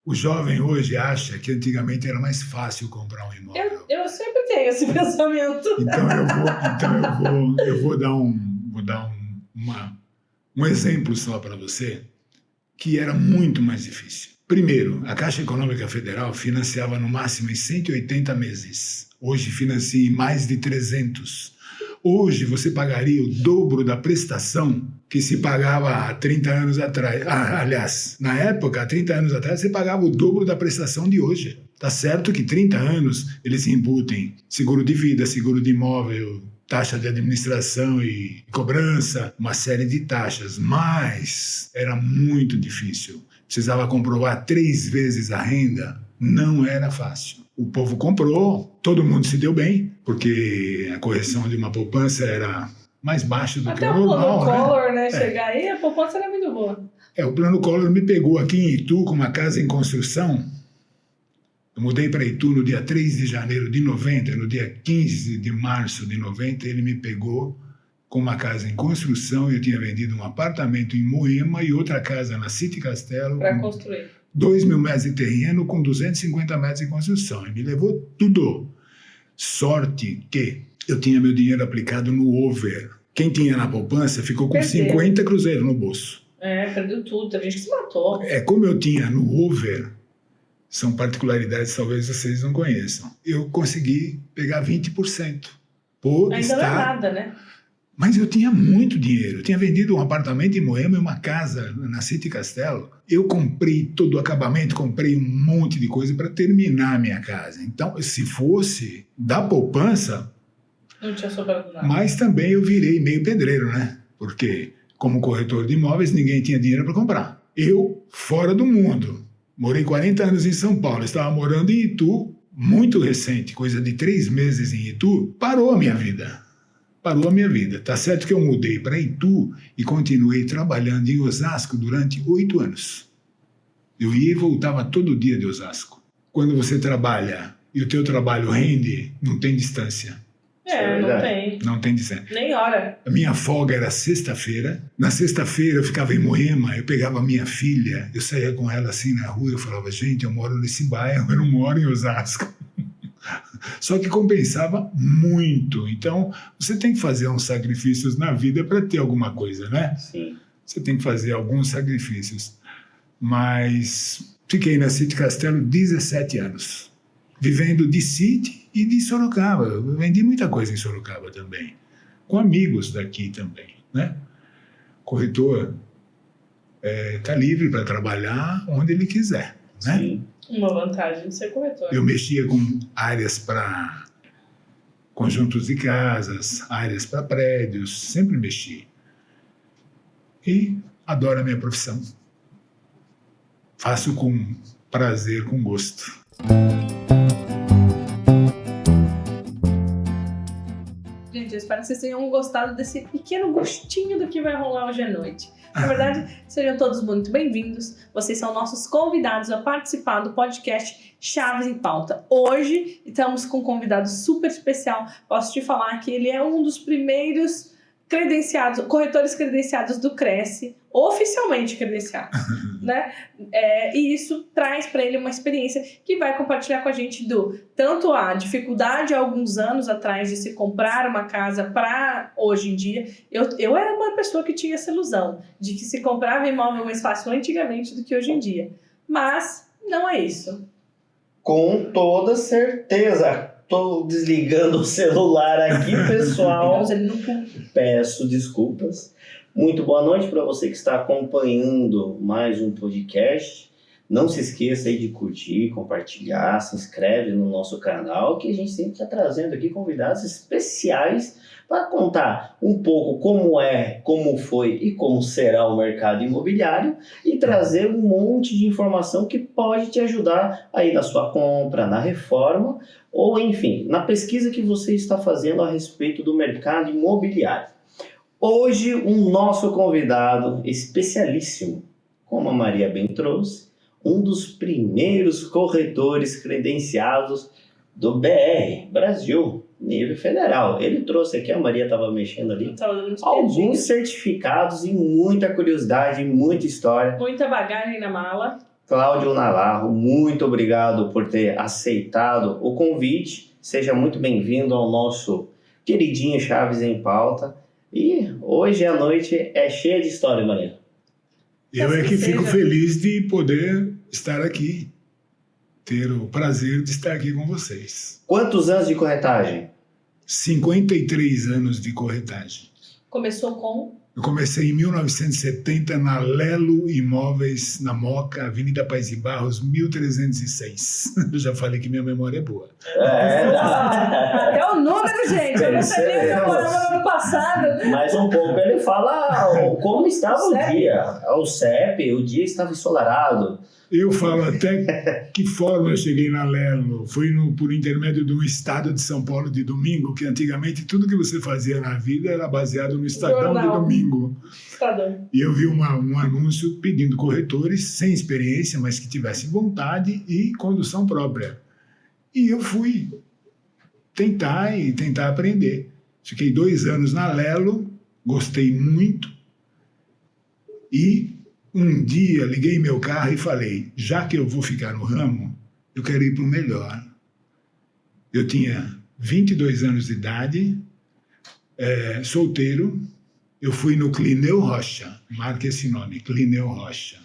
O jovem hoje acha que antigamente era mais fácil comprar um imóvel. Eu sempre tenho esse pensamento. Então eu vou dar um exemplo só para você, que era muito mais difícil. Primeiro, a Caixa Econômica Federal financiava no máximo em 180 meses. Hoje financia em mais de 300. Hoje você pagaria o dobro da prestação que se pagava há 30 anos atrás. Aliás, na época, há 30 anos atrás, você pagava o dobro da prestação de hoje. Tá certo que 30 anos eles embutem seguro de vida, seguro de imóvel, taxa de administração e cobrança, uma série de taxas, mas era muito difícil. Precisava comprovar 3 vezes a renda, não era fácil. O povo comprou, todo mundo se deu bem, porque a correção de uma poupança era mais baixa do que o normal. Até o plano Collor, né? Chegar aí, a poupança era muito boa. O plano Collor me pegou aqui em Itu com uma casa em construção. Eu mudei para Itu no dia 3 de janeiro de 90, no dia 15 de março de 90, ele me pegou com uma casa em construção. Eu tinha vendido um apartamento em Moema e outra casa na City Castelo. Para construir. 2.000 metros de terreno com 250 metros de construção. Ele me levou tudo. Sorte que eu tinha meu dinheiro aplicado no over. Quem tinha na poupança ficou com 50 cruzeiros no bolso. Perdeu tudo. Teve gente que se matou. Como eu tinha no over, são particularidades que talvez vocês não conheçam. Eu consegui pegar 20%. Por Ainda estar... não é nada, né? Mas eu tinha muito dinheiro. Eu tinha vendido um apartamento em Moema e uma casa na City Castelo. Eu comprei todo o acabamento, comprei um monte de coisa para terminar a minha casa. Então, se fosse da poupança... Não tinha sobrado nada. Mas também eu virei meio pedreiro, né? Porque, como corretor de imóveis, ninguém tinha dinheiro para comprar. Eu, fora do mundo. Morei 40 anos em São Paulo. Estava morando em Itu, muito recente, coisa de 3 meses em Itu. Parou a minha vida. Tá certo que eu mudei para Itu e continuei trabalhando em Osasco durante 8 anos. Eu ia e voltava todo dia de Osasco. Quando você trabalha e o teu trabalho rende, não tem distância. Não tem. Não tem distância. Nem hora. A minha folga era sexta-feira. Na sexta-feira eu ficava em Moema, eu pegava a minha filha, eu saía com ela assim na rua, eu falava, gente, eu moro nesse bairro, eu não moro em Osasco. Só que compensava muito. Então, você tem que fazer uns sacrifícios na vida para ter alguma coisa, né? Sim. Você tem que fazer alguns sacrifícios. Mas fiquei na City Castelo 17 anos, vivendo de City e de Sorocaba. Eu vendi muita coisa em Sorocaba também, com amigos daqui também, né? Corretor está livre para trabalhar onde ele quiser, né? Sim. Uma vantagem de ser corretor. Eu mexia com áreas para conjuntos de casas, áreas para prédios, sempre mexi. E adoro a minha profissão. Faço com prazer, com gosto. Gente, eu espero que vocês tenham gostado desse pequeno gostinho do que vai rolar hoje à noite. Na verdade, sejam todos muito bem-vindos. Vocês são nossos convidados a participar do podcast Chaves em Pauta. Hoje estamos com um convidado super especial. Posso te falar que ele é um dos primeiros corretores credenciados do Cresce, oficialmente credenciados, né? E isso traz para ele uma experiência que vai compartilhar com a gente tanto a dificuldade há alguns anos atrás de se comprar uma casa para hoje em dia. Eu era uma pessoa que tinha essa ilusão de que se comprava imóvel mais fácil antigamente do que hoje em dia. Mas não é isso. Com toda certeza. Estou desligando o celular aqui, pessoal. Peço desculpas. Muito boa noite para você que está acompanhando mais um podcast. Não se esqueça aí de curtir, compartilhar, se inscreve no nosso canal, que a gente sempre está trazendo aqui convidados especiais para contar um pouco como é, como foi e como será o mercado imobiliário e trazer um monte de informação que pode te ajudar aí na sua compra, na reforma ou, enfim, na pesquisa que você está fazendo a respeito do mercado imobiliário. Hoje, o nosso convidado especialíssimo, como a Maria bem trouxe, um dos primeiros corretores credenciados do BR, Brasil, nível federal. Ele trouxe aqui, a Maria estava mexendo ali, alguns certificados e muita curiosidade, muita história. Muita bagagem na mala. Cláudio Navarro, muito obrigado por ter aceitado o convite. Seja muito bem-vindo ao nosso queridinho Chaves em Pauta. E hoje a noite é cheia de história, Maria. Eu é que fico feliz de poder estar aqui, ter o prazer de estar aqui com vocês. Quantos anos de corretagem? 53 anos de corretagem. Começou com? Eu comecei em 1970 na Lelo Imóveis, na Moca, Avenida Paz de Barros, 1306. Eu já falei que minha memória é boa. Até o número, gente. Eu não sabia que eu morava no ano passado. Mais um pouco ele fala como estava o dia. O CEP, o dia estava ensolarado. Eu falo até que forma eu cheguei na Lelo. Foi por intermédio do Estado de São Paulo de domingo, que antigamente tudo que você fazia na vida era baseado no Estadão de domingo. Estadão. E eu vi um anúncio pedindo corretores sem experiência, mas que tivessem vontade e condução própria. E eu fui tentar aprender. Fiquei 2 anos na Lelo, gostei muito e um dia liguei meu carro e falei, já que eu vou ficar no ramo, eu quero ir para o melhor. Eu tinha 22 anos de idade, solteiro, eu fui no Clineu Rocha, marca esse nome, Clineu Rocha.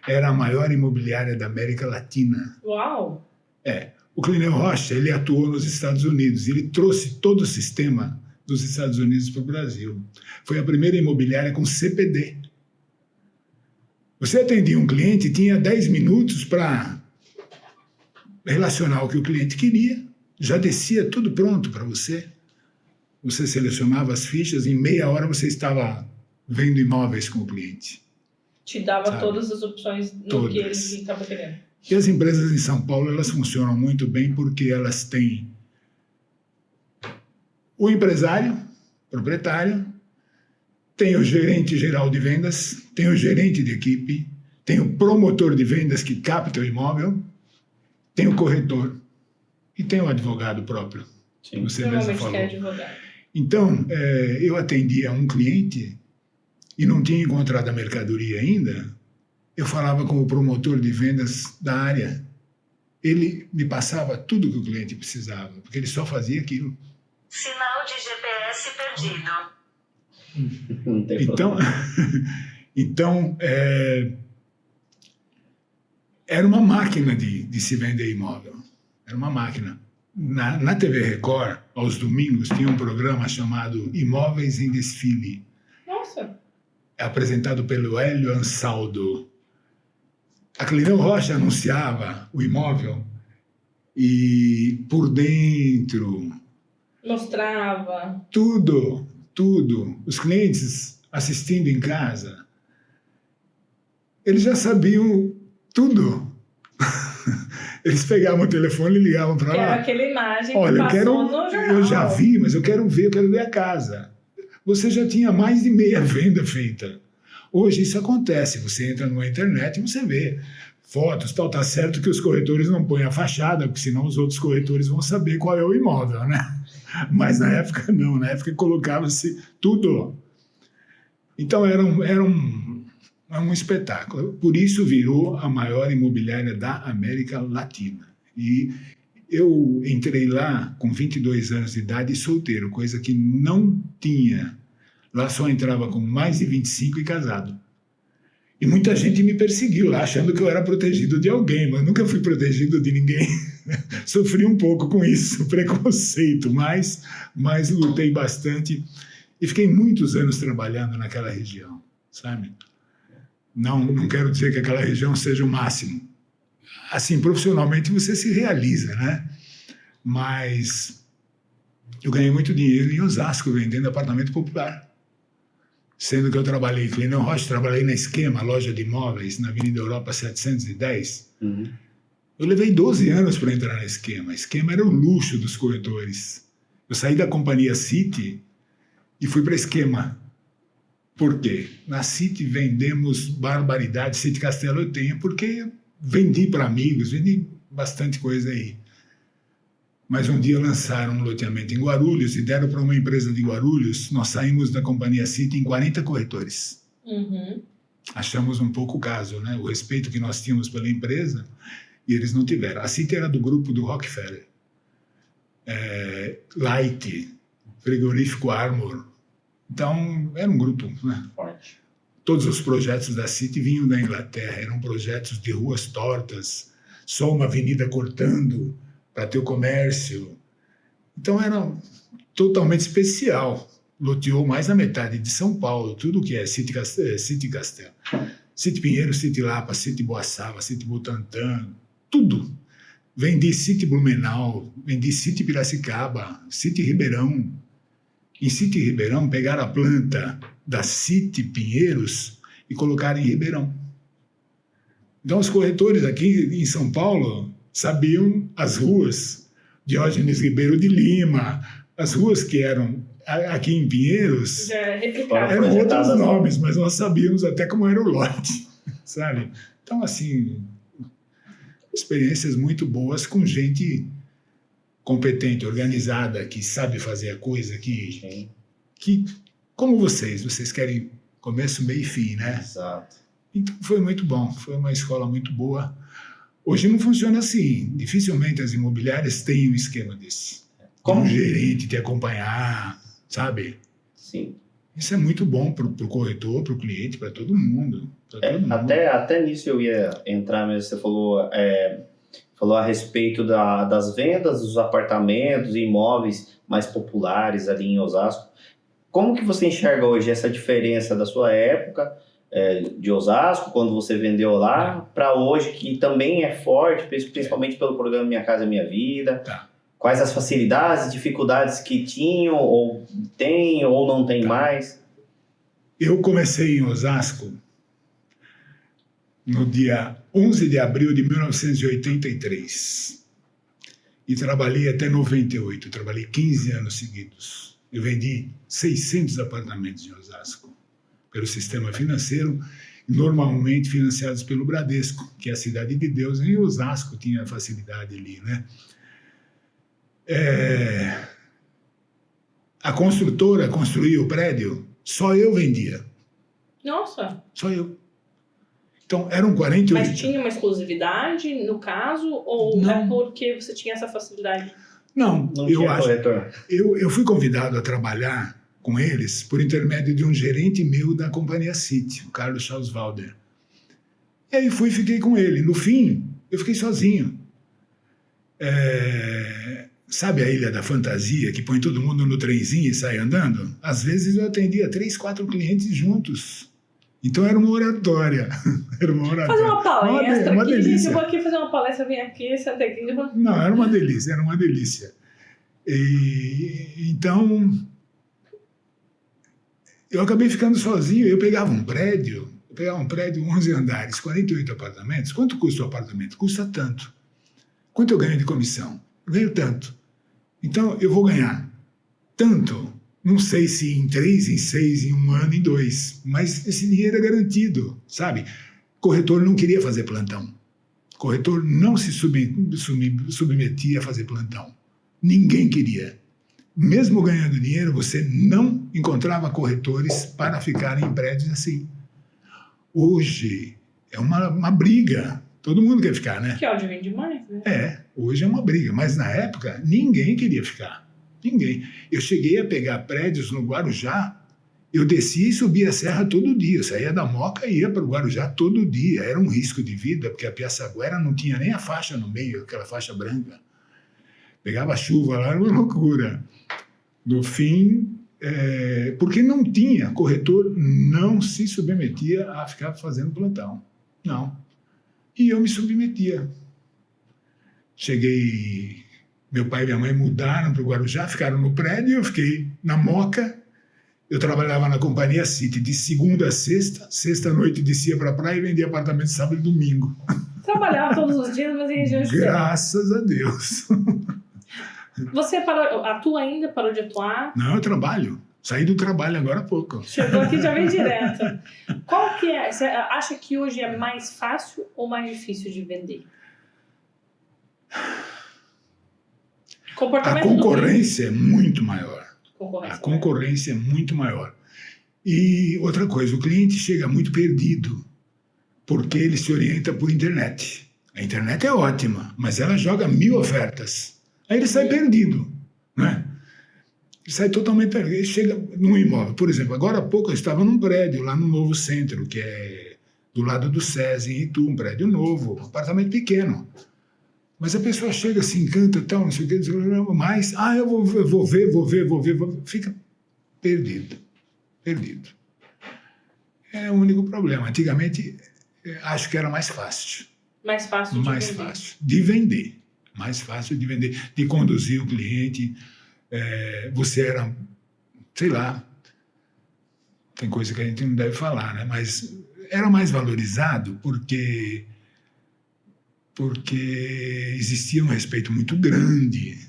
Era a maior imobiliária da América Latina. Uau! O Clineu Rocha, ele atuou nos Estados Unidos, ele trouxe todo o sistema dos Estados Unidos para o Brasil. Foi a primeira imobiliária com CPD. Você atendia um cliente, tinha 10 minutos para relacionar o que o cliente queria, já descia tudo pronto para você. Você selecionava as fichas, em meia hora você estava vendo imóveis com o cliente. Te dava todas as opções no que ele estava querendo. E as empresas em São Paulo, elas funcionam muito bem porque elas têm o empresário, proprietário, tem o gerente geral de vendas, tem o gerente de equipe, tem o promotor de vendas que capta o imóvel, tem o corretor e tem o advogado próprio. Sim. Você mesmo falou. É advogado. Então, eu atendia um cliente e não tinha encontrado a mercadoria ainda, eu falava com o promotor de vendas da área. Ele me passava tudo que o cliente precisava, porque ele só fazia aquilo. Sinal de GPS perdido. Então, era uma máquina de se vender imóvel. Era uma máquina. Na TV Record, aos domingos, tinha um programa chamado Imóveis em Desfile. Nossa! Apresentado pelo Hélio Ansaldo. A Clineu Rocha anunciava o imóvel e por dentro... Mostrava. Tudo. Os clientes assistindo em casa, eles já sabiam tudo. Eles pegavam o telefone e ligavam para lá. Era aquela imagem que passou no jornal. Eu já vi, mas eu quero ver a casa. Você já tinha mais de meia venda feita. Hoje isso acontece. Você entra numa internet e você vê fotos, tal. Tá certo que os corretores não põem a fachada, porque senão os outros corretores vão saber qual é o imóvel, né? Mas na época não, na época colocava-se tudo. Então era um espetáculo. Por isso virou a maior imobiliária da América Latina. E eu entrei lá com 22 anos de idade e solteiro, coisa que não tinha. Lá só entrava com mais de 25 e casado. E muita gente me perseguiu lá, achando que eu era protegido de alguém, mas nunca fui protegido de ninguém. Sofri um pouco com isso, preconceito, mas lutei bastante e fiquei muitos anos trabalhando naquela região, sabe? Não quero dizer que aquela região seja o máximo. Assim, profissionalmente você se realiza, né? Mas eu ganhei muito dinheiro em Osasco vendendo apartamento popular. Sendo que eu trabalhei em Clineu Rocha, trabalhei na Esquema, loja de imóveis, na Avenida Europa 710. Uhum. Eu levei 12 anos para entrar na Esquema. A Esquema era o luxo dos corretores. Eu saí da companhia City e fui para a Esquema. Por quê? Na City vendemos barbaridade. City Castelo eu tenho, porque vendi para amigos, vendi bastante coisa aí. Mas um dia lançaram um loteamento em Guarulhos e deram para uma empresa de Guarulhos. Nós saímos da companhia City em 40 corretores. Uhum. achamos um pouco o caso, né? O respeito que nós tínhamos pela empresa e eles não tiveram. A City era do grupo do Rockefeller. Light, frigorífico Armor. Então, era um grupo, né? Forte. Todos os projetos da City vinham da Inglaterra, eram projetos de ruas tortas, só uma avenida cortando para ter o comércio. Então, era totalmente especial. Loteou mais da metade de São Paulo, tudo que é City Castelo. City Pinheiro, City Lapa, City Boaçaba, City Butantã, tudo. Vendi City Blumenau, vendi City Piracicaba, City Ribeirão. Em City Ribeirão, pegaram a planta da City Pinheiros e colocaram em Ribeirão. Então, os corretores aqui em São Paulo sabiam as ruas, Diógenes Ribeiro de Lima, as ruas que eram aqui em Pinheiros, eram outros nomes, mas nós sabíamos até como era o lote, sabe? Então, assim, experiências muito boas com gente competente, organizada, que sabe fazer a coisa, que como vocês querem começo, meio e fim, né? Exato. Então foi muito bom, foi uma escola muito boa. Hoje não funciona assim, dificilmente as imobiliárias têm um esquema desse. Como um gerente te acompanhar, sabe? Sim. Isso é muito bom para o corretor, para o cliente, para todo mundo. Até nisso eu ia entrar mesmo. Você falou a respeito das vendas dos apartamentos e imóveis mais populares ali em Osasco. Como que você enxerga hoje essa diferença da sua época de Osasco, quando você vendeu lá, para hoje, que também é forte, principalmente pelo programa Minha Casa Minha Vida? Tá. Quais as facilidades, dificuldades que tinham, ou tem, ou não tem mais? Eu comecei em Osasco no dia 11 de abril de 1983 e trabalhei até 98, trabalhei 15 anos seguidos. Eu vendi 600 apartamentos em Osasco pelo sistema financeiro, normalmente financiados pelo Bradesco, que é a Cidade de Deus, e Osasco tinha facilidade ali, né? A construtora construía o prédio, só eu vendia. Nossa! Só eu. Então, eram 48... Mas tinha uma exclusividade, no caso, ou não. É porque você tinha essa facilidade? Não tinha corretor. Eu fui convidado a trabalhar com eles por intermédio de um gerente meu da companhia City, o Carlos Schauswalder. E aí fiquei com ele. No fim, eu fiquei sozinho. Sabe a Ilha da Fantasia, que põe todo mundo no trenzinho e sai andando? Às vezes eu atendia 3, 4 clientes juntos. Então era uma oratória. Fazer uma palestra uma aqui, delícia. gente, eu vou aqui fazer uma palestra, vem aqui, senta aqui. Não, era uma delícia. Então, eu acabei ficando sozinho. Eu pegava um prédio, 11 andares, 48 apartamentos. Quanto custa o apartamento? Custa tanto. Quanto eu ganho de comissão? Eu ganho tanto. Então, eu vou ganhar tanto, não sei se em 3, em 6, em 1 ano, em 2, mas esse dinheiro é garantido, sabe? Corretor não queria fazer plantão. Corretor não se submetia a fazer plantão. Ninguém queria. Mesmo ganhando dinheiro, você não encontrava corretores para ficar em prédios assim. Hoje é uma briga. Todo mundo quer ficar, né? Que ódio vem demais, né? Hoje é uma briga. Mas na época, ninguém queria ficar. Ninguém. Eu cheguei a pegar prédios no Guarujá. Eu descia e subia a serra todo dia. Eu saía da Moca e ia para o Guarujá todo dia. Era um risco de vida, porque a Piaçaguera não tinha nem a faixa no meio, aquela faixa branca. Pegava chuva lá, era uma loucura. No fim, porque não tinha, corretor não se submetia a ficar fazendo plantão. Não. E eu me submetia. Cheguei, meu pai e minha mãe mudaram para o Guarujá, ficaram no prédio, eu fiquei na Moca. Eu trabalhava na companhia City de segunda a sexta noite descia para a praia e vendia apartamento sábado e domingo. Trabalhava todos os dias, mas em região de Graças a Deus. Você atua ainda? Parou de atuar? Não, eu trabalho. Saí do trabalho agora há pouco. Chegou aqui e já veio direto. Qual que é? Você acha que hoje é mais fácil ou mais difícil de vender? A concorrência é muito maior. A concorrência é muito maior. E outra coisa, o cliente chega muito perdido, porque ele se orienta por internet. A internet é ótima, mas ela joga 1000 ofertas. Aí ele sai perdido, né? Ele sai totalmente perdido. Ele chega num imóvel. Por exemplo, agora há pouco eu estava num prédio lá no Novo Centro, que é do lado do SESI, em Itu, um prédio novo, um apartamento pequeno. Mas a pessoa chega, se encanta, tal, não sei o que, mas, eu vou ver, fica perdido. É o único problema. Antigamente, acho que era mais fácil. Mais fácil de vender. Mais fácil de vender, de conduzir o cliente. Você era, sei lá, tem coisa que a gente não deve falar, né? Mas era mais valorizado porque existia um respeito muito grande.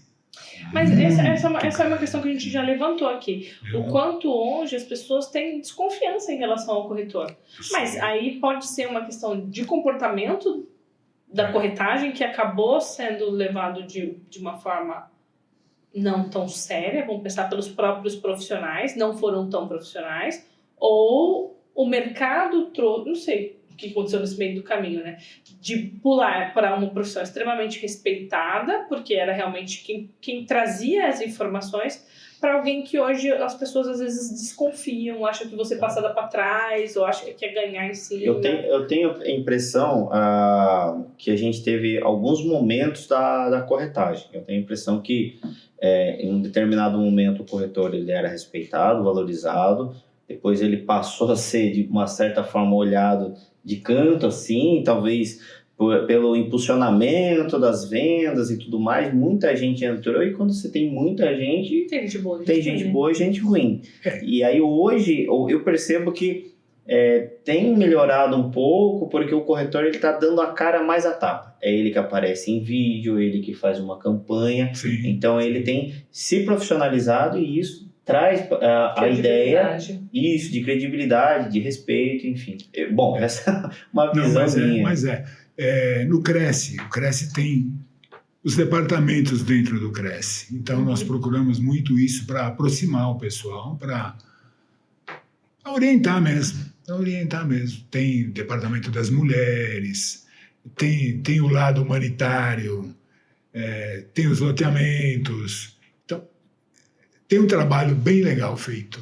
Mas essa é uma questão que a gente já levantou aqui. O quanto hoje as pessoas têm desconfiança em relação ao corretor. Mas aí pode ser uma questão de comportamento da corretagem que acabou sendo levado de uma forma não tão séria, vamos pensar pelos próprios profissionais, não foram tão profissionais, ou o mercado trouxe, não sei o que aconteceu nesse meio do caminho, né? De pular para uma profissão extremamente respeitada, porque era realmente quem trazia as informações, para alguém que hoje as pessoas às vezes desconfiam, acham que você passada para trás, ou acham que quer ganhar em cima. Eu tenho a impressão que a gente teve alguns momentos da corretagem. Eu tenho a impressão que em um determinado momento o corretor ele era respeitado, valorizado, depois ele passou a ser de uma certa forma olhado de canto, assim, talvez pelo impulsionamento das vendas e tudo mais, muita gente entrou, e quando você tem muita gente, tem gente boa, e gente ruim. E aí hoje eu percebo que tem melhorado um pouco, porque o corretor está dando a cara mais a tapa. É ele que aparece em vídeo, ele que faz uma campanha. Sim. Então ele tem se profissionalizado, e isso traz a ideia isso, de credibilidade, de respeito, enfim. Bom, essa é uma visão minha. Mas no Cresce, o Cresce tem os departamentos dentro do Cresce. Então nós procuramos muito isso para aproximar o pessoal, para orientar mesmo. Tem o departamento das mulheres, tem o lado humanitário, tem os loteamentos. Então, tem um trabalho bem legal feito,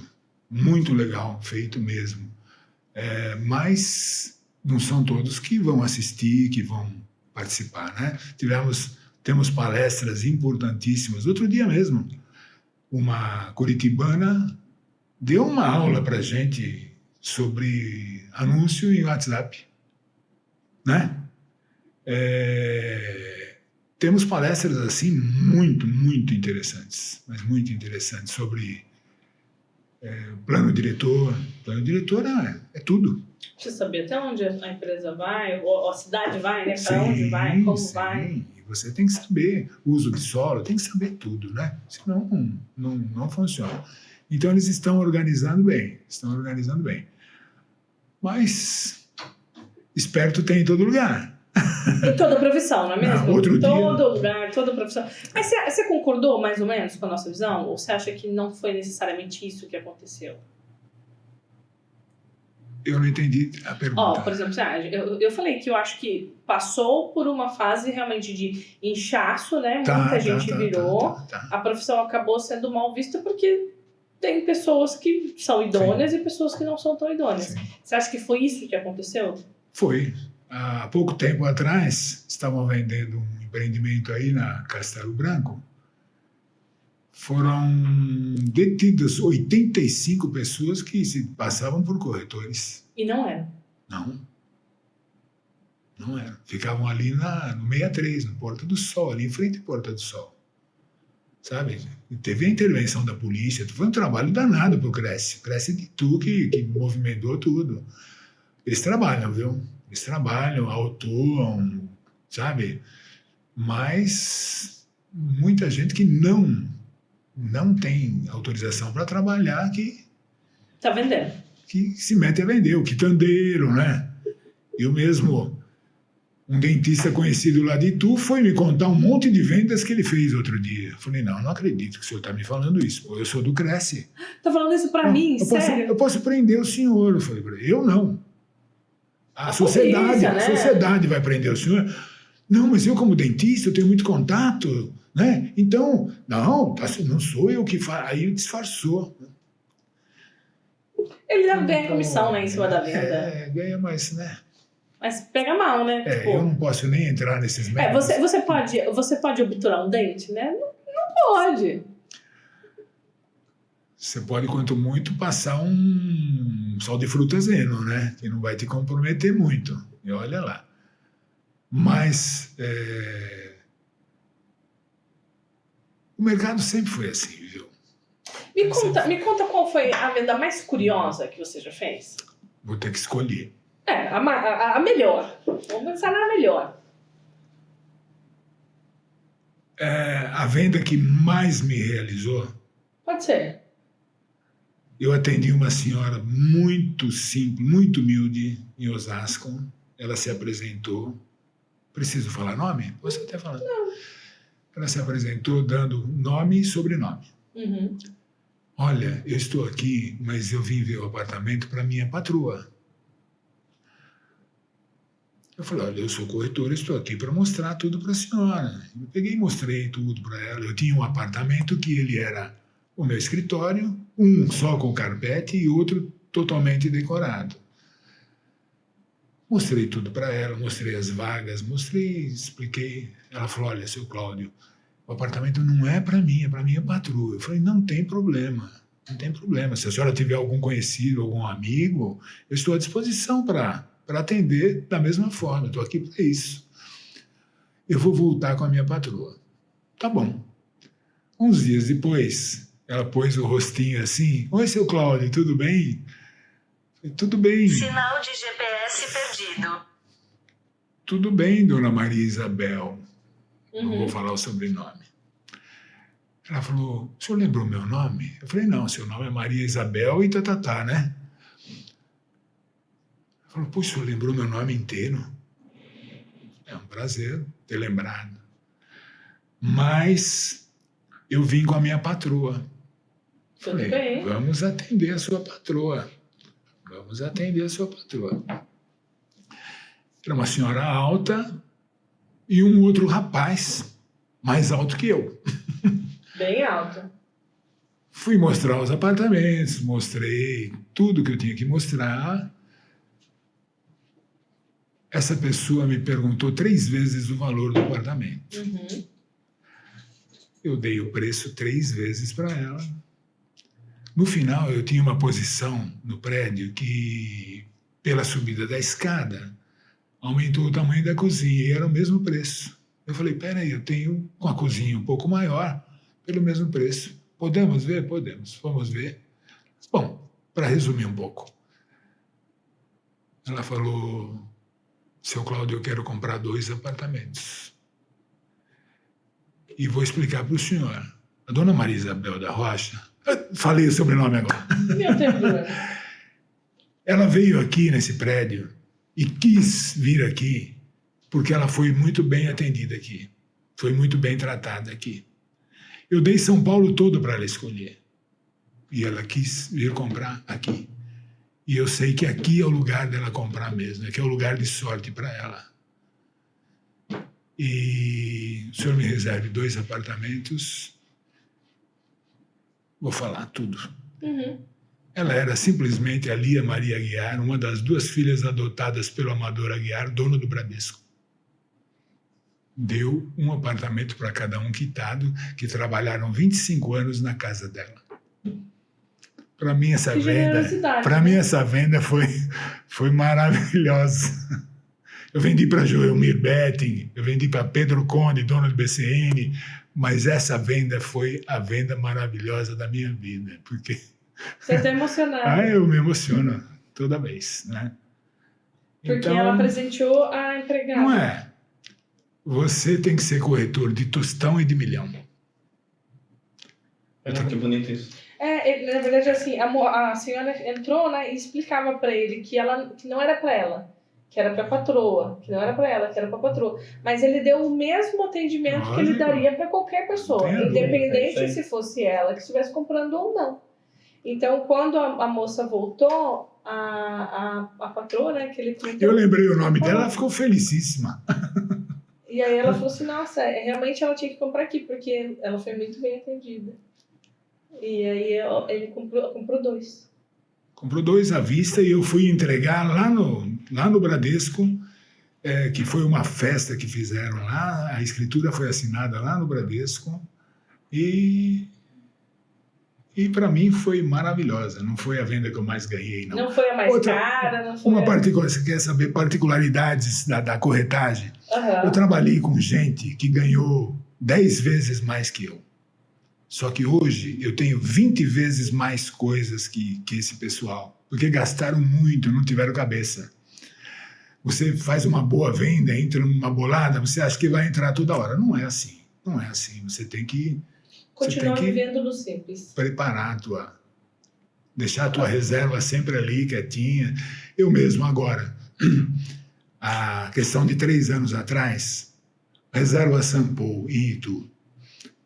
muito legal feito mesmo. Mas não são todos que vão assistir, que vão participar, né? Temos palestras importantíssimas. Outro dia mesmo, uma curitibana deu uma aula para a gente sobre anúncio em WhatsApp, né? Temos palestras assim muito, muito interessantes, mas muito interessantes sobre plano diretor. Plano diretor é tudo. Você saber até onde a empresa vai, ou a cidade vai, né? Para onde vai, como vai. E você tem que saber uso de solo, tem que saber tudo, né? Senão não funciona. Então eles estão organizando bem. Mas esperto tem em todo lugar. Em toda profissão, não é mesmo? Todo lugar, toda profissão. Mas você concordou mais ou menos com a nossa visão? Ou você acha que não foi necessariamente isso que aconteceu? Eu não entendi a pergunta. Por exemplo, eu falei que eu acho que passou por uma fase realmente de inchaço, né? Muita gente virou. A profissão acabou sendo mal vista porque tem pessoas que são idôneas e pessoas que não são tão idôneas. Sim. Você acha que foi isso que aconteceu? Foi. Há pouco tempo atrás, estavam vendendo um empreendimento aí na Castelo Branco. Foram detidas 85 pessoas que se passavam por corretores. E não eram? Não eram. Ficavam ali no 63, no Porta do Sol, ali em frente à Porta do Sol. Sabe? Teve a intervenção da polícia, foi um trabalho danado para o Cresce. O Cresce de Itu que movimentou tudo. Eles trabalham, viu? Eles trabalham, autuam, sabe? Mas muita gente que não tem autorização para trabalhar que tá vendendo. Que se mete a vender, o quitandeiro, né? Eu mesmo Um dentista conhecido lá de Itu foi me contar um monte de vendas que ele fez outro dia. Eu falei, não acredito que o senhor está me falando isso. Pô, eu sou do Cresce. Tá falando isso pra mim? Sério? Eu posso prender o senhor. Eu falei, eu não. A sociedade, polícia, né? A sociedade vai prender o senhor. Não, mas eu como dentista, eu tenho muito contato, né? Então, não sou eu que faço. Aí disfarçou. Ele deve ganhar comissão, né, em cima da venda. Ganha mais, né? Mas pega mal, né? Tipo, eu não posso nem entrar nesses métodos. Você pode obturar um dente, né? Não pode. Você pode, quanto muito, passar um sal de fruta Zeno, né? Que não vai te comprometer muito. E olha lá. Mas o mercado sempre foi assim, viu? Me conta qual foi a venda mais curiosa que você já fez. Vou ter que escolher. A melhor. Vamos pensar na melhor. A venda que mais me realizou... Pode ser. Eu atendi uma senhora muito simples, muito humilde, em Osasco. Ela se apresentou. Preciso falar nome? Você até falando. Não. Ela se apresentou dando nome e sobrenome. Uhum. Olha, eu estou aqui, mas eu vim ver o apartamento para minha patroa. Eu falei, olha, eu sou corretor, estou aqui para mostrar tudo para a senhora. Eu peguei e mostrei tudo para ela. Eu tinha um apartamento que ele era o meu escritório, um só com carpete e outro totalmente decorado. Mostrei tudo para ela, mostrei as vagas, expliquei. Ela falou, olha, seu Cláudio, o apartamento não é para mim, é para minha patroa. Eu falei, não tem problema. Se a senhora tiver algum conhecido, algum amigo, eu estou à disposição para atender da mesma forma. Estou aqui para isso. Eu vou voltar com a minha patroa. Tá bom. Uns dias depois, ela pôs o rostinho assim. Oi, seu Cláudio, tudo bem? Falei, tudo bem. Sinal de GPS perdido. Tudo bem, dona Maria Isabel. Uhum. Não vou falar o sobrenome. Ela falou, o senhor lembrou meu nome? Eu falei, não, seu nome é Maria Isabel e tatatá, né? Ela falou, pô, o senhor lembrou meu nome inteiro? É um prazer ter lembrado. Mas eu vim com a minha patroa. Tudo bem. Vamos atender a sua patroa. Era uma senhora alta e um outro rapaz mais alto que eu. Bem alto. Fui mostrar os apartamentos, mostrei tudo que eu tinha que mostrar. Essa pessoa me perguntou 3 vezes o valor do apartamento. Uhum. Eu dei o preço 3 vezes para ela. No final, eu tinha uma posição no prédio que, pela subida da escada, aumentou o tamanho da cozinha e era o mesmo preço. Eu falei, peraí, eu tenho com a cozinha um pouco maior, pelo mesmo preço. Podemos ver? Podemos. Vamos ver. Bom, para resumir um pouco. Ela falou, seu Cláudio, eu quero comprar 2 apartamentos. E vou explicar para o senhor. A dona Maria Isabel da Rocha, falei o sobrenome agora. Meu Deus. Ela veio aqui nesse prédio e quis vir aqui porque ela foi muito bem atendida aqui. Foi muito bem tratada aqui. Eu dei São Paulo todo para ela escolher. E ela quis vir comprar aqui. E eu sei que aqui é o lugar dela comprar mesmo, que é o lugar de sorte para ela. E o senhor me reserve 2 apartamentos. Vou falar tudo. Uhum. Ela era simplesmente a Lia Maria Aguiar, uma das 2 filhas adotadas pelo Amador Aguiar, dono do Bradesco. Deu um apartamento para cada um quitado, que trabalharam 25 anos na casa dela. Para mim essa venda foi maravilhosa. Eu vendi para Joelmir Betting, eu vendi para Pedro Conde, dono do BCN, mas essa venda foi a venda maravilhosa da minha vida, porque... Você está emocionado. Eu me emociono toda vez, né? Porque então, ela presenteou a empregada. Não é. Você tem que ser corretor de tostão e de milhão. Que bonito isso. Na verdade, assim, a senhora entrou, né, e explicava para ele que não era para ela, que era para a patroa, que não era para ela, que era para a patroa. Mas ele deu o mesmo atendimento que ele daria para qualquer pessoa, independente se fosse ela que estivesse comprando ou não. Então, quando a moça voltou, a patroa, né, que ele contou, eu lembrei o nome dela, ela ficou felicíssima. E aí ela falou assim, nossa, realmente ela tinha que comprar aqui, porque ela foi muito bem atendida. E aí ele comprou 2. Comprou 2 à vista e eu fui entregar lá no Bradesco, que foi uma festa que fizeram lá, a escritura foi assinada lá no Bradesco e para mim foi maravilhosa. Não foi a venda que eu mais ganhei, não. Não foi a mais cara, não foi... Você quer saber particularidades da corretagem? Uhum. Eu trabalhei com gente que ganhou 10 vezes mais que eu. Só que hoje eu tenho 20 vezes mais coisas que esse pessoal. Porque gastaram muito, não tiveram cabeça. Você faz uma boa venda, entra numa bolada, você acha que vai entrar toda hora. Não é assim. Não é assim. Você tem que... Continuar vivendo no simples. Preparar deixar a tua reserva sempre ali, quietinha. Eu mesmo agora, a questão de 3 anos atrás, reserva Sampo em Itu,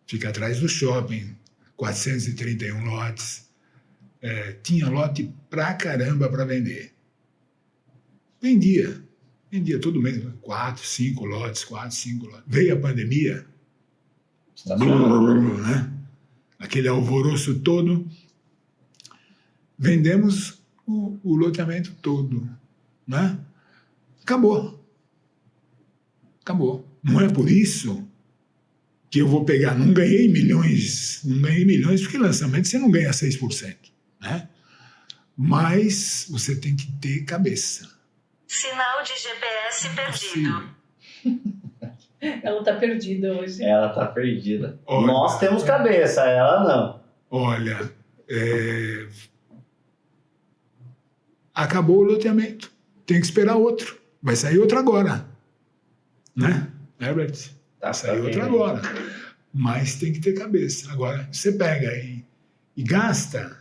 fica atrás do shopping, 431 lotes, tinha lote pra caramba para vender. Vendia todo mês, 4, 5 lotes. Veio a pandemia, né? Aquele alvoroço todo, vendemos o loteamento todo, né? Acabou. Não é por isso que eu vou pegar, não ganhei milhões, porque lançamento você não ganha 6%, né? Mas você tem que ter cabeça. Sinal de GPS perdido. Ela tá perdida hoje. Ela tá perdida. Olha, nós temos cabeça, ela não. Olha, acabou o loteamento. Tem que esperar outro. Vai sair outro agora. Né, Herbert? Vai sair outro agora. Mas tem que ter cabeça. Agora, você pega e gasta,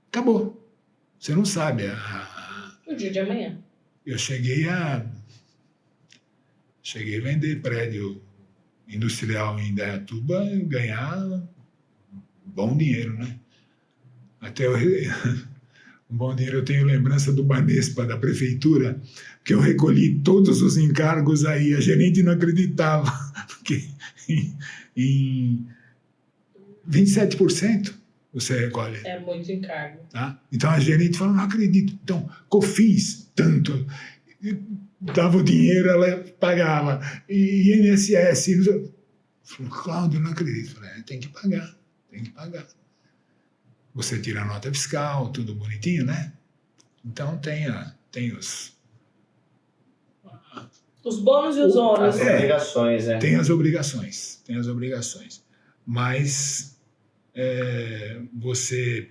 acabou. Você não sabe. O dia de amanhã. Eu cheguei a vender prédio industrial em Indaiatuba e ganhar bom dinheiro, né? Até um bom dinheiro. Eu tenho lembrança do Banespa, da prefeitura, que eu recolhi todos os encargos aí. A gerente não acreditava, porque em 27% você recolhe. É muito encargo. Tá? Então a gerente falou, não acredito. Então, COFINS, tanto. Dava o dinheiro, ela pagava. E INSS. Eu falei, Cláudio, não acredito. Eu falei, tem que pagar. Você tira a nota fiscal, tudo bonitinho, né? Então tem os bônus e os ônus. As obrigações, né? Tem as obrigações. Mas você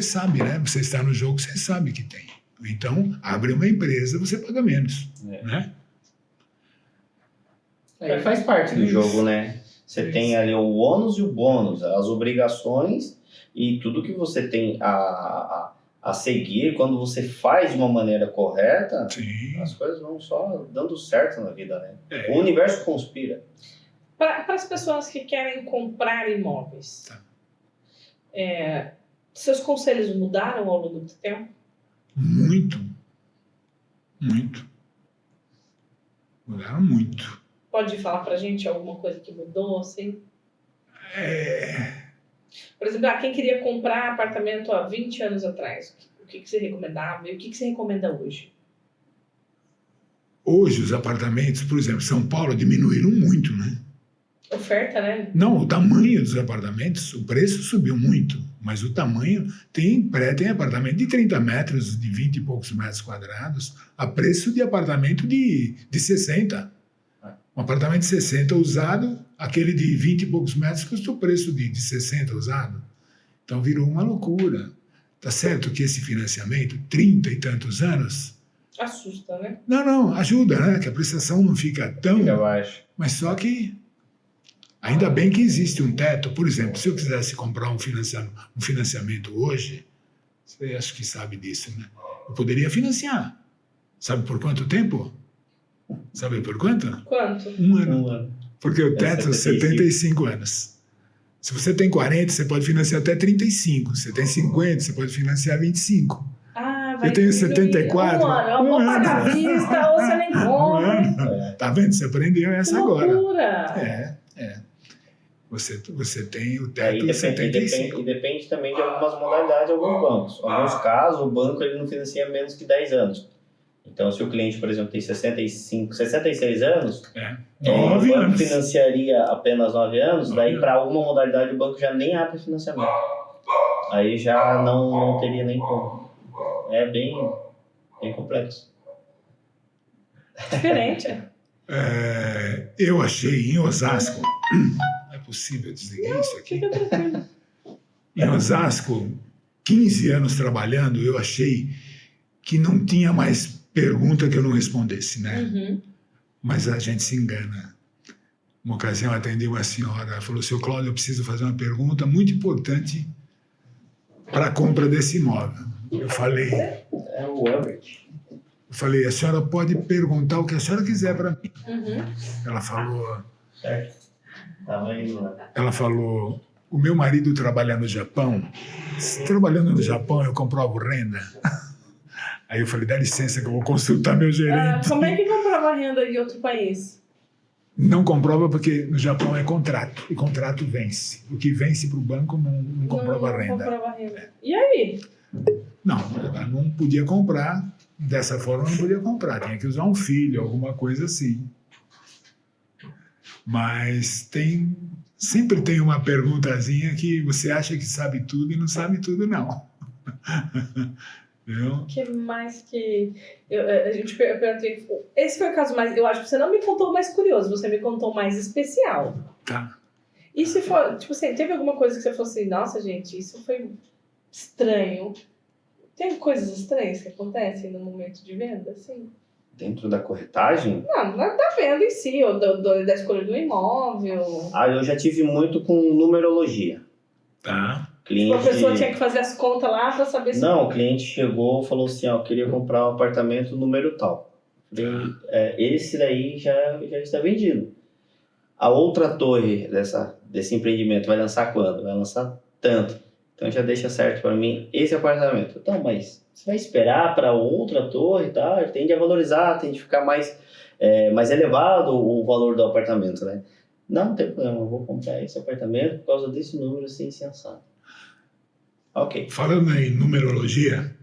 sabe, né? Você está no jogo, você sabe que tem. Então, abre uma empresa, você paga menos, né? Aí faz parte do jogo, né? Você tem ali o ônus e o bônus, as obrigações e tudo que você tem a seguir. Quando você faz de uma maneira correta, Sim. As coisas vão só dando certo na vida, né? O universo conspira. Para as pessoas que querem comprar imóveis, Tá. Seus conselhos mudaram ao longo do tempo? Muito. Mudaram muito. Pode falar pra gente alguma coisa que mudou, assim? Por exemplo, quem queria comprar apartamento há 20 anos atrás, o que você recomendava e o que você recomenda hoje? Hoje os apartamentos, por exemplo, São Paulo diminuíram muito, né? Oferta, né? Não, o tamanho dos apartamentos, o preço subiu muito, mas o tamanho tem apartamento de 30 metros, de 20 e poucos metros quadrados, a preço de apartamento de 60. Um apartamento de 60 usado, aquele de 20 e poucos metros custa o preço de 60 usado. Então virou uma loucura. Tá certo que esse financiamento, 30 e tantos anos... Assusta, né? Não, ajuda, né? Que a prestação não fica tão... Fica baixo. Mas só que... Ainda bem que existe um teto. Por exemplo, se eu quisesse comprar um financiamento hoje, você acho que sabe disso, né? Eu poderia financiar. Sabe por quanto tempo? Sabe por quanto? Quanto? 1 ano. Um ano. Porque o teto é 75 anos. Se você tem 40, você pode financiar até 35. Se você tem 50, você pode financiar 25. Ah, vai Eu tenho diminuir. 74. Um ano. Eu vou pagar à vista ou você nem compra. Tá vendo? Você aprendeu essa Que agora. loucura. Você tem o Aí teto de 75. depende também de algumas modalidades de alguns bancos. Em alguns casos, o banco ele não financia menos que 10 anos. Então, se o cliente, por exemplo, tem 66 anos, o 9 banco anos. financiaria apenas 9 anos, 9 daí anos. para alguma modalidade o banco já nem abre financiamento. Aí já não teria nem como. É bem complexo. Diferente. Eu achei em Osasco. Não é possível, eu desliguei isso aqui. Fica tranquilo. Em Osasco, 15 anos trabalhando, eu achei que não tinha mais pergunta que eu não respondesse, né? Uhum. Mas a gente se engana. Uma ocasião eu atendi uma senhora, ela falou: seu Cláudio, eu preciso fazer uma pergunta muito importante para a compra desse imóvel. Eu falei, É o average. a senhora pode perguntar o que a senhora quiser para mim. Uhum. Ela falou, Certo? Tava indo lá. o meu marido trabalha no Japão. Trabalhando no Japão, eu comprovo renda. Aí eu falei, dá licença que eu vou consultar meu gerente. Como é que comprova renda de outro país? Não comprova porque no Japão é contrato. E contrato vence. O que vence para o banco não comprova Não renda. comprova renda. E aí? Não, ela não podia comprar. Dessa forma não podia comprar. Tinha que usar um filho, alguma coisa assim. Mas sempre tem uma perguntazinha que você acha que sabe tudo e não sabe tudo, não. Entendeu? O que mais que... a gente perguntei... Esse foi o caso mais... Eu acho que você não me contou o mais curioso. Você me contou o mais especial. Tá. E se for... Tipo assim, teve alguma coisa que você falou assim... Nossa, gente, isso foi estranho. Tem coisas estranhas que acontecem no momento de venda, assim? Dentro da corretagem? Não da venda em si, ou da escolha do imóvel. Eu já tive muito com numerologia. Tá. Cliente... A pessoa tinha que fazer as contas lá pra saber se... Não, o cliente chegou e falou assim, queria comprar um apartamento número tal. Falei, esse daí já está vendido. A outra torre desse empreendimento vai lançar quando? Vai lançar tanto. Então já deixa certo para mim esse apartamento. Então, mas você vai esperar para outra torre, tá? Tende a valorizar, tende a ficar mais elevado o valor do apartamento, né? Não tem problema, eu vou comprar esse apartamento por causa desse número assim, sensado. Ok. Falando em numerologia,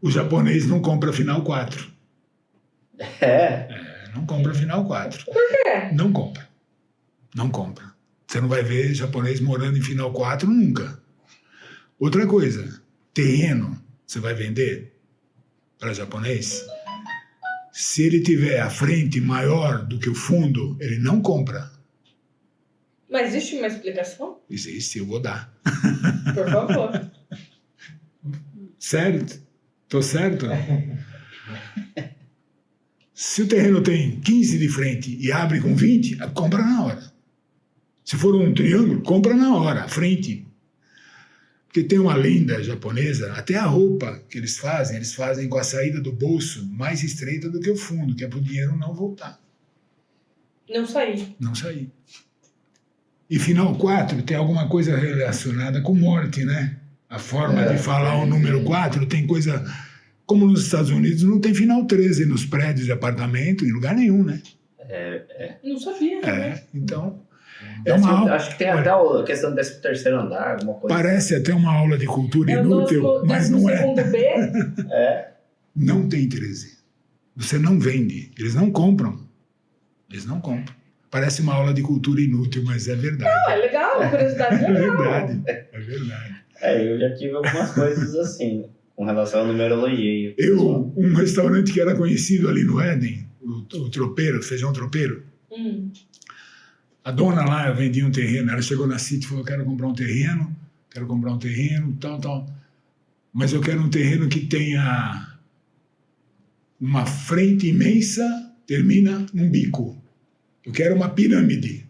o japonês não compra final 4. Não compra final 4. Por quê? Não compra. Não compra. Você não vai ver japonês morando em final 4 nunca. Outra coisa, terreno, você vai vender para japonês? Se ele tiver a frente maior do que o fundo, ele não compra. Mas existe uma explicação? Existe, eu vou dar. Por favor. Certo? Tô certo? Se o terreno tem 15 de frente e abre com 20, compra na hora. Se for um triângulo, compra na hora, à frente. Porque tem uma lenda japonesa, até a roupa que eles fazem com a saída do bolso mais estreita do que o fundo, que é para o dinheiro não voltar. Não sair. Não sair. E final 4 tem alguma coisa relacionada com morte, né? A forma de falar o número 4 tem coisa... Como nos Estados Unidos não tem final 13 nos prédios de apartamento, em lugar nenhum, né? Não sabia, né? Então... aula, acho que tem até a questão do 13º andar, alguma coisa. Parece até uma aula de cultura inútil, mas não é. B? Não tem 13. Você não vende. Eles não compram. Parece uma aula de cultura inútil, mas é verdade. Não, é legal, curiosidade É legal. verdade. É verdade. Eu já tive algumas coisas assim, com relação à numerologia. Um restaurante que era conhecido ali no Éden, o tropeiro, feijão tropeiro, a dona lá vendia um terreno, ela chegou na City e falou, quero comprar um terreno, tal. Mas eu quero um terreno que tenha uma frente imensa, termina num bico. Eu quero uma pirâmide.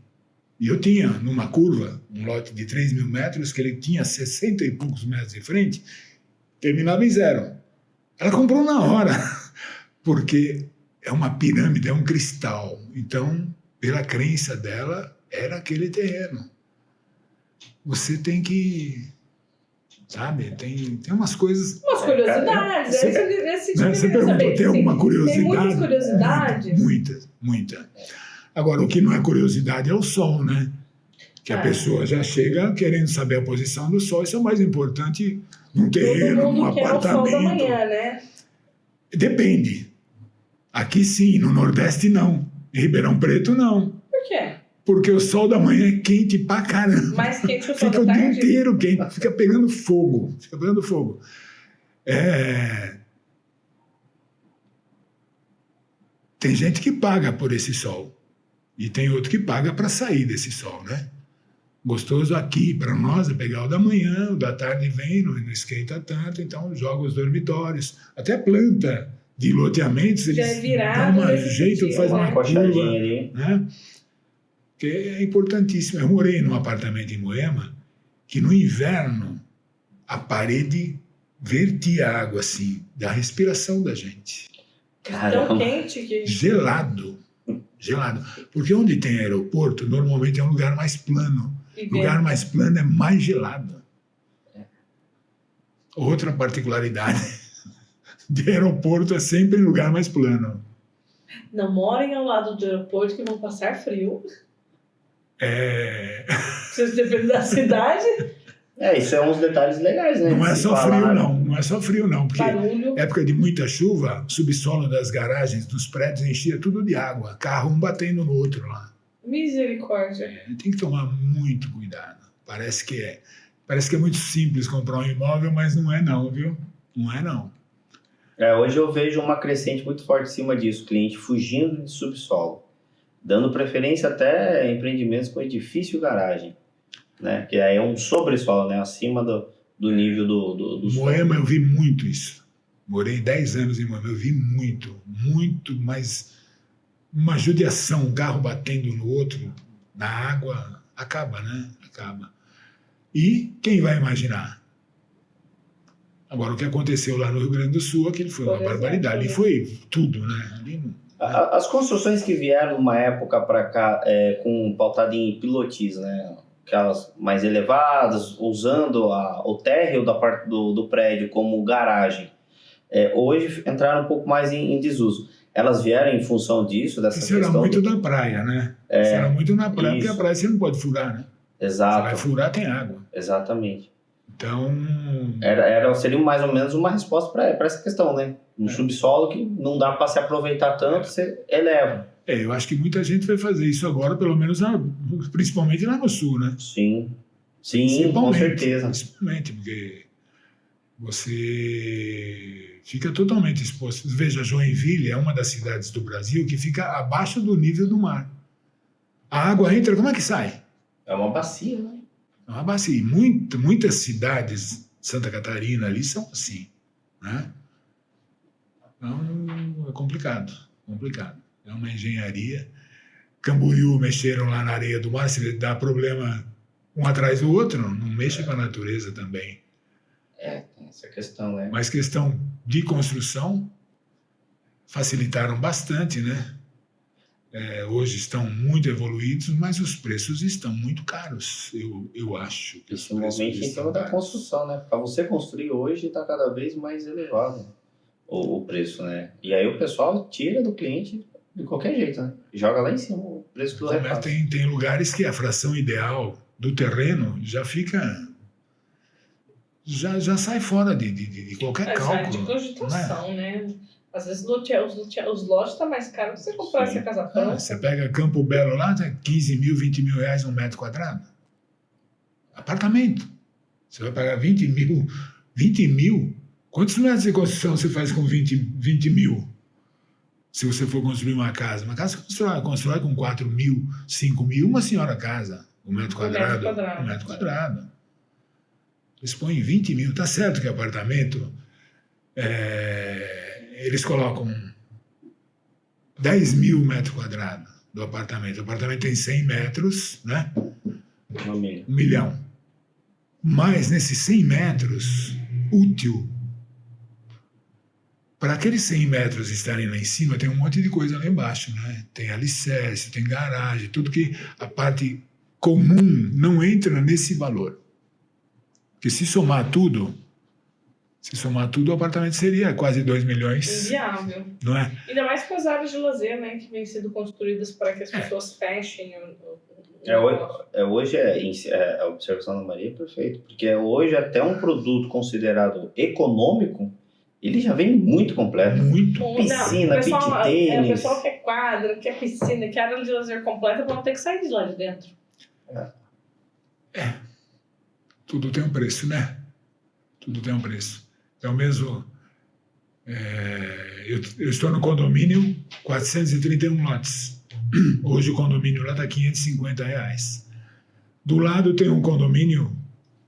E eu tinha, numa curva, um lote de 3.000 metros, que ele tinha 60 e poucos metros de frente, terminava em 0. Ela comprou na hora, porque é uma pirâmide, é um cristal. Então, pela crença dela, era aquele terreno. Você tem que... Sabe? Tem umas coisas... Umas curiosidades. Você perguntou, tem alguma curiosidade? Tem muitas curiosidades? Muita. Agora, o que não é curiosidade é o sol, né? Que a pessoa já chega querendo saber a posição do sol. Isso é o mais importante num terreno, num apartamento. Todo mundo quer o sol da manhã, né? Depende. Aqui sim, no Nordeste não. Em Ribeirão Preto não. Por quê? Porque o sol da manhã é quente pra caramba. Mais quente que o sol Fica da o dia tarde? inteiro quente. Fica pegando fogo. Tem gente que paga por esse sol. E tem outro que paga para sair desse sol, né? Gostoso aqui, para nós, é pegar o da manhã, o da tarde vem, não esquenta tanto, então joga os dormitórios. Até planta de loteamentos, eles dão um jeito, faz uma curva, ali. né? Que é importantíssimo. Eu morei num apartamento em Moema, que no inverno a parede vertia água, assim, da respiração da gente. Tão quente que... Gelado. Porque onde tem aeroporto, normalmente é um lugar mais plano. Lugar mais plano é mais gelado. Outra particularidade de aeroporto é sempre em lugar mais plano. Não morem ao lado do aeroporto que vão passar frio. Vocês dependem da cidade. Isso é uns detalhes legais, né? Não é só frio, não. Porque Barulho. época de muita chuva, o subsolo das garagens, dos prédios, enchia tudo de água. Carro um batendo no outro lá. Misericórdia. Tem que tomar muito cuidado. Parece que é muito simples comprar um imóvel, mas não é não, viu? Não é não. Hoje eu vejo uma crescente muito forte em cima disso. Cliente fugindo de subsolo. Dando preferência até a empreendimentos com edifício garagem. Né? Que aí é um sobresolo, né? Acima do nível do Moema, eu vi muito isso. Morei 10 anos em Moema, eu vi muito, mas uma judiação, um carro batendo no outro, na água, acaba, né? Acaba. E quem vai imaginar? Agora, o que aconteceu lá no Rio Grande do Sul, aquilo foi uma barbaridade. Ali foi tudo, né? Ali, as construções que vieram uma época para cá pautada em pilotis, né? Aquelas mais elevadas, usando o térreo da parte do prédio como garagem, hoje entraram um pouco mais em desuso. Elas vieram em função disso, dessa isso questão... Isso era muito na praia, né? Isso era muito na praia, porque a praia você não pode furar, né? Exato. Você vai furar, tem água. Exatamente. Então... seria mais ou menos uma resposta para essa questão, né? Um subsolo que não dá para se aproveitar tanto, você eleva. Eu acho que muita gente vai fazer isso agora, pelo menos principalmente lá no sul, né? Sim, com certeza. Principalmente, porque você fica totalmente exposto. Veja, Joinville é uma das cidades do Brasil que fica abaixo do nível do mar. A água entra, como é que sai? É uma bacia, né? É uma bacia. Muitas cidades, Santa Catarina ali, são assim, né? Então, é complicado. É uma engenharia. Camboriú mexeram lá na areia do mar, se dá problema um atrás do outro, não mexe com a natureza também. Essa questão, né? Mas questão de construção, facilitaram bastante, né? Hoje estão muito evoluídos, mas os preços estão muito caros, eu acho. Principalmente em torno da construção, né? Para você construir hoje está cada vez mais elevado o preço, né? E aí o pessoal tira do cliente de qualquer jeito, né? Joga lá em cima o preço do repasse. Tem lugares que a fração ideal do terreno já fica... Já sai fora de qualquer cálculo. De cogitação, né? Às vezes os lotes estão mais caros que você comprar essa casa pronta. Você pega Campo Belo lá, tá 15 mil, 20 mil reais um metro quadrado. Apartamento. Você vai pagar 20 mil. 20 mil? Quantos metros de construção você faz com 20 mil? Se você for construir uma casa. Uma casa constrói com 4 mil, 5 mil, uma senhora casa. Um metro quadrado. Um metro quadrado. Eles põem 20 mil. Tá certo que apartamento... eles colocam 10 mil metros quadrados do apartamento. O apartamento tem 100 metros, né? 1 milhão. 1 milhão. Mas nesses 100 metros, útil, Para aqueles 100 metros estarem lá em cima, tem um monte de coisa lá embaixo, né? Tem alicerce, tem garagem, tudo que a parte comum não entra nesse valor. Porque se somar tudo, o apartamento seria quase 2 milhões. Inviável. Não é? Ainda mais com as áreas de lazer, né? Que vêm sendo construídas para que as pessoas fechem. Hoje a observação da Maria é perfeita. Porque hoje até um produto considerado econômico, ele já vem muito completo. Muito. Piscina, beach tênis. O pessoal quer quadra, quer piscina, quer área de lazer completa, vão ter que sair de lá de dentro. Tudo tem um preço, né? Tudo tem um preço. É o mesmo... eu estou no condomínio, 431 lotes. Hoje o condomínio lá está R$550. Do lado tem um condomínio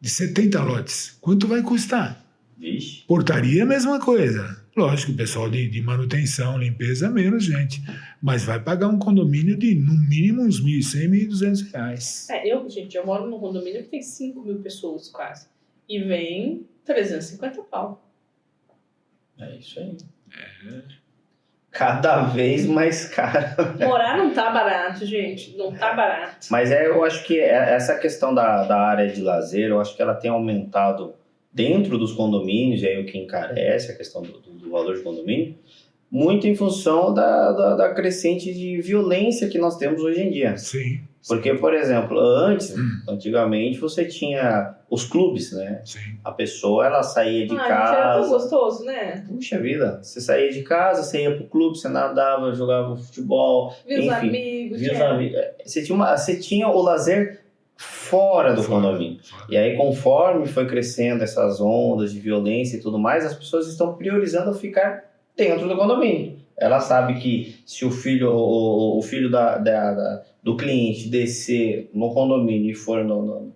de 70 lotes. Quanto vai custar? Vixe. Portaria é a mesma coisa. Lógico, o pessoal de manutenção, limpeza, menos gente. Mas vai pagar um condomínio de, no mínimo, uns R$1.100, R$1.200. Eu moro num condomínio que tem 5 mil pessoas quase. E vem 350 pau. É isso aí. Cada vez mais caro. Morar não tá barato, gente. Não tá barato. Mas eu acho que essa questão da área de lazer, eu acho que ela tem aumentado dentro dos condomínios, e aí o que encarece a questão do valor de condomínio, muito em função da crescente de violência que nós temos hoje em dia. Sim. Porque, por exemplo, antigamente você tinha os clubes, né? Sim. A pessoa, ela saía de Era casa... tão gostoso, né? Puxa vida, você saía de casa, você ia pro clube, você nadava, jogava futebol, Viu os amigos. Via os amigos. Você tinha o lazer fora do condomínio. E aí, conforme foi crescendo essas ondas de violência e tudo mais, as pessoas estão priorizando ficar dentro do condomínio. Ela sabe que se o filho do cliente descer no condomínio e for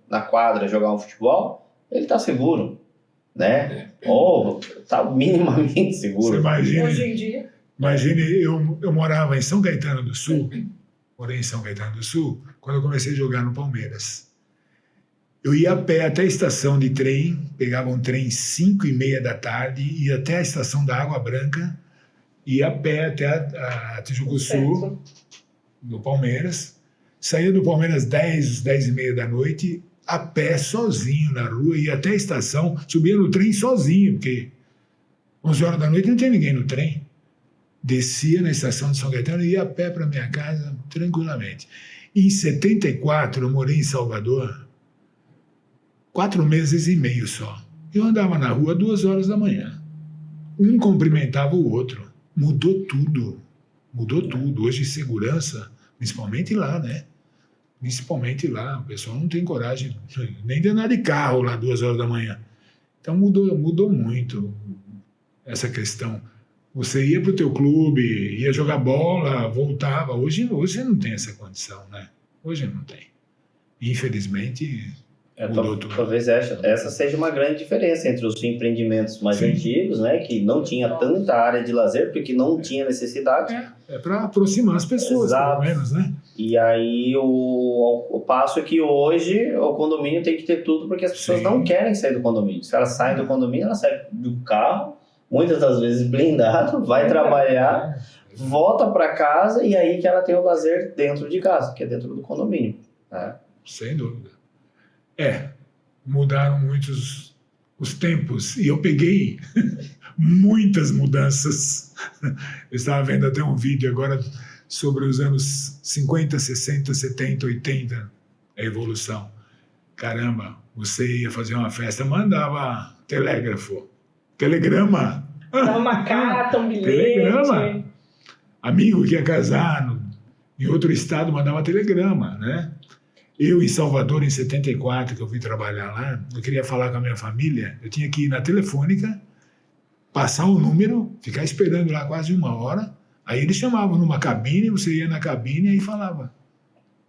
na quadra jogar um futebol, ele está seguro, né? Ou está minimamente seguro. Você imagina, Hoje em dia. Imagine, eu morava em São Caetano do Sul, morei em São Caetano do Sul, quando eu comecei a jogar no Palmeiras. Eu ia a pé até a estação de trem, pegava um trem 5h30 da tarde, ia até a estação da Água Branca, ia a pé até a Tijuca Sul, do Palmeiras, saía do Palmeiras 10h30 da noite, a pé, sozinho na rua, ia até a estação, subia no trem sozinho, porque 11 horas da noite não tinha ninguém no trem. Descia na estação de São Caetano e ia a pé para minha casa tranquilamente. Em 74, eu morei em Salvador, 4 meses e meio só. Eu andava na rua 2 horas da manhã. Um cumprimentava o outro. Mudou tudo. Mudou tudo. Hoje, segurança, principalmente lá, né? Principalmente lá. O pessoal não tem coragem nem de andar de carro lá 2 horas da manhã. Então, mudou muito essa questão. Você ia para o teu clube, ia jogar bola, voltava. Hoje não tem essa condição, né? Hoje não tem. Infelizmente, mudou tudo. Talvez essa seja uma grande diferença entre os empreendimentos mais antigos, né? Que não tinha tanta área de lazer, porque não tinha necessidade. É para aproximar as pessoas, Exato. pelo menos, né? E aí o passo é que hoje o condomínio tem que ter tudo, porque as pessoas não querem sair do condomínio. Se elas saem do condomínio, elas saem do carro, muitas das vezes blindado, vai trabalhar, volta para casa e aí que ela tem o lazer dentro de casa, que é dentro do condomínio. Né? Sem dúvida. Mudaram muitos os tempos e eu peguei muitas mudanças. Eu estava vendo até um vídeo agora sobre os anos 50, 60, 70, 80, a evolução. Caramba, você ia fazer uma festa, mandava telegrama. Dava uma carta, um bilhete. Telegrama. Amigo que ia casar em outro estado mandava telegrama, né? Eu, em Salvador, em 74, que eu fui trabalhar lá, eu queria falar com a minha família, eu tinha que ir na telefônica, passar o número, ficar esperando lá quase 1 hora, aí eles chamavam numa cabine, você ia na cabine e aí falava.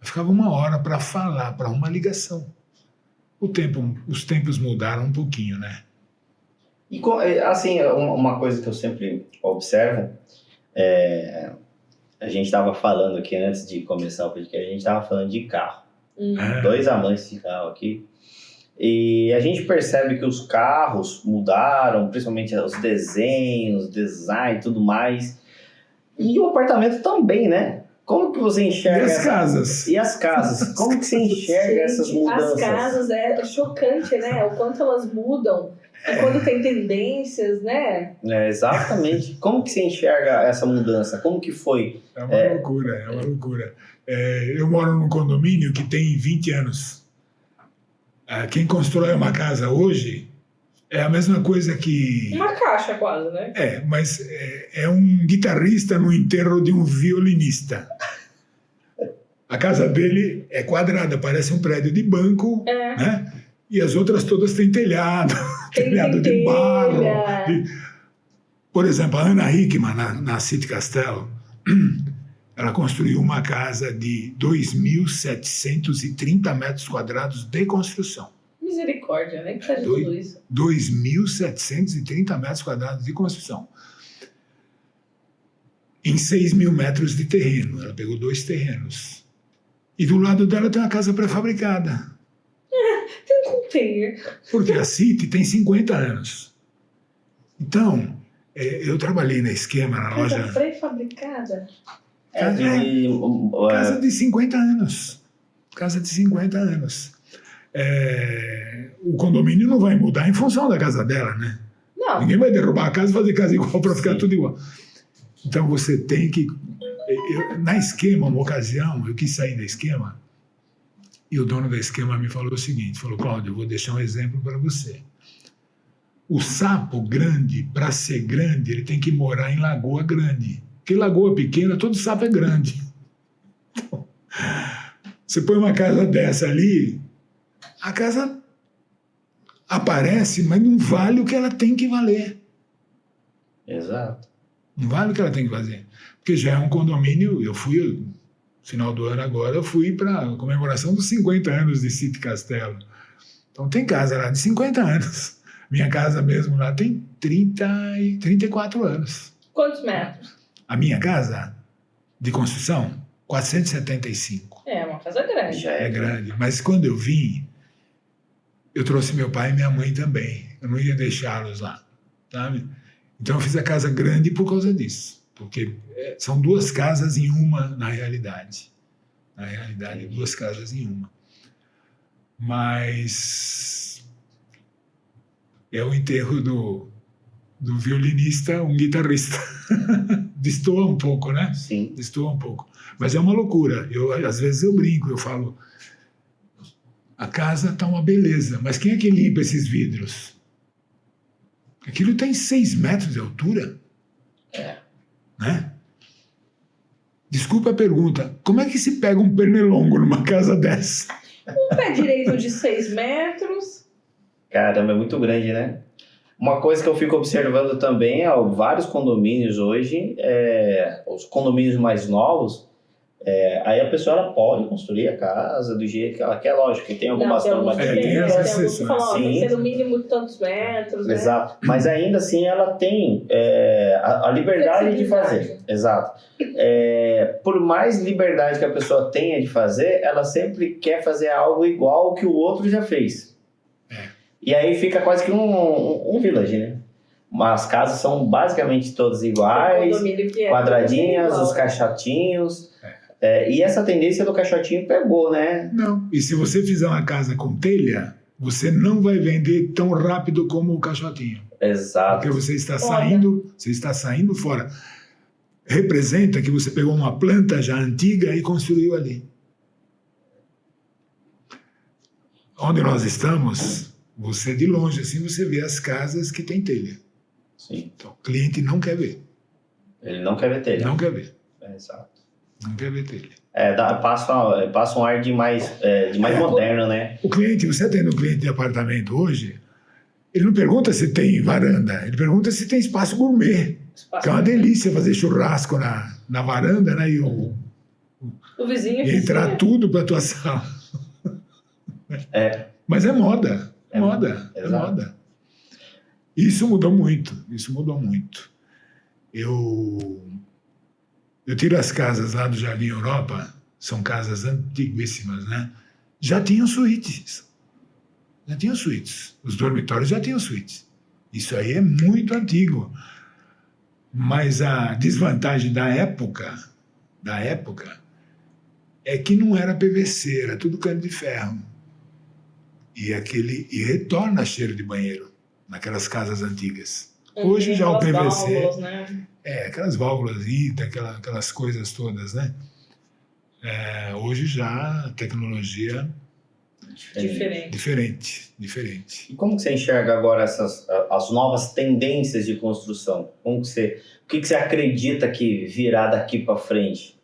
Eu ficava 1 hora para falar, para uma ligação. Os tempos mudaram um pouquinho, né? E, assim, uma coisa que eu sempre observo, a gente estava falando aqui antes de começar o podcast, a gente estava falando de carro. 2 amantes de carro aqui. E a gente percebe que os carros mudaram, principalmente os desenhos, design e tudo mais. E o apartamento também, né? Como que você enxerga... E as casas? Como que você enxerga essas mudanças? As casas, é chocante, né? O quanto elas mudam. E quando tem tendências, né? Exatamente. Como que você enxerga essa mudança? Como que foi? É uma loucura. Eu moro num condomínio que tem 20 anos. Quem constrói uma casa hoje é a mesma coisa que... Uma caixa quase, né? Mas é um guitarrista no enterro de um violinista. A casa dele é quadrada, parece um prédio de banco, né? E as outras todas têm telhado, telhado de barro. Por exemplo, a Ana Hickman, na City Castelo, ela construiu uma casa de 2.730 metros quadrados de construção. Misericórdia, né? Que tá de tudo isso. 2.730 metros quadrados de construção. Em 6.000 metros de terreno. Ela pegou 2 terrenos. E do lado dela tem uma casa pré-fabricada. Tem um container. Porque a City tem 50 anos. Então, eu trabalhei na Esquema, na loja... Casa pré-fabricada? Casa de 50 anos. Casa de 50 anos. O condomínio não vai mudar em função da casa dela, né? Não. Ninguém vai derrubar a casa e fazer casa igual para ficar tudo igual. Então você tem que... na Esquema, uma ocasião, eu quis sair da Esquema e o dono da Esquema me falou o seguinte, falou, Cláudio, eu vou deixar um exemplo para você. O sapo grande, para ser grande, ele tem que morar em lagoa grande. Porque lagoa pequena, todo sapo é grande. Então, você põe uma casa dessa ali, a casa aparece, mas não vale o que ela tem que valer. Exato. Não vale o que ela tem que fazer. Porque já é um condomínio, eu fui, no final do ano agora, eu fui para a comemoração dos 50 anos de City Castelo. Então tem casa lá de 50 anos. Minha casa mesmo lá tem 34 anos. Quantos metros? A minha casa de construção, 475. É uma casa grande. Já É grande. Mas quando eu vim, eu trouxe meu pai e minha mãe também. Eu não ia deixá-los lá, sabe? Então eu fiz a casa grande por causa disso. Porque são 2 casas em uma na realidade. Na realidade, 2 casas em uma. Mas é o enterro do violinista, um guitarrista. Destoa um pouco, né? Sim. Destoa um pouco. Mas é uma loucura. Às vezes eu brinco, eu falo, a casa está uma beleza, mas quem é que limpa esses vidros? Aquilo tem 6 metros de altura. Né? Desculpa a pergunta, como é que se pega um pernilongo numa casa dessa? Um pé direito de 6 metros. Caramba, é muito grande, né? Uma coisa que eu fico observando também é vários condomínios hoje, os condomínios mais novos, aí a pessoa ela pode construir a casa do jeito que ela quer, lógico, que tem algumas normativas. tem as Tem exceções. que ser no mínimo tantos metros, né? Exato, mas ainda assim ela tem a liberdade de fazer. Exato. Por mais liberdade que a pessoa tenha de fazer, ela sempre quer fazer algo igual ao que o outro já fez. E aí fica quase que um village, né? As casas são basicamente todas iguais, quadradinhas, os caixotinhos. E essa tendência do caixotinho pegou, né? Não. E se você fizer uma casa com telha, você não vai vender tão rápido como o caixotinho. Exato. Porque você está saindo fora. Representa que você pegou uma planta já antiga e construiu ali. Onde nós estamos, você de longe assim, você vê as casas que tem telha. Sim. Então, o cliente não quer ver. Ele não quer ver telha. Não quer ver. Exato. Não quer ver telha. Passa um ar de mais moderno, né? O cliente, você atende um cliente de apartamento hoje, ele não pergunta se tem varanda, ele pergunta se tem espaço gourmet. Que é uma delícia fazer churrasco na varanda, né? E o vizinho e entrar tudo para tua sala. Mas é moda. É moda. É moda. Isso mudou muito. Eu tiro as casas lá do Jardim Europa, são casas antiguíssimas, né? Já tinham suítes. Já tinham suítes. Os dormitórios já tinham suítes. Isso aí é muito antigo. Mas a desvantagem da época é que não era PVC, era tudo cano de ferro. E retorna cheiro de banheiro naquelas casas antigas. Hoje já o PVC, válvulas, né? aquelas válvulas ITA, aquelas coisas todas, né? Hoje já a tecnologia diferente. E como que você enxerga agora as novas tendências de construção? O que você acredita que virá daqui para frente?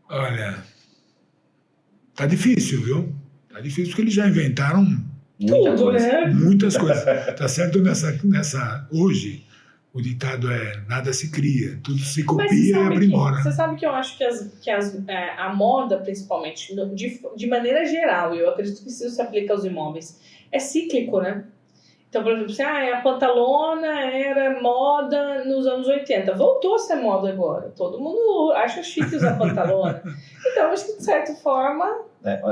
Olha, tá difícil, viu? Tá difícil porque eles já inventaram muitas coisas. Tá certo hoje o ditado é nada se cria, tudo se copia e aprimora. Você sabe que eu acho que a moda, principalmente, de maneira geral, eu acredito que isso se aplica aos imóveis, é cíclico, né? Então, por exemplo, a pantalona era moda nos anos 80. Voltou a ser moda agora. Todo mundo acha chique usar pantalona. Então, acho que, de certa forma...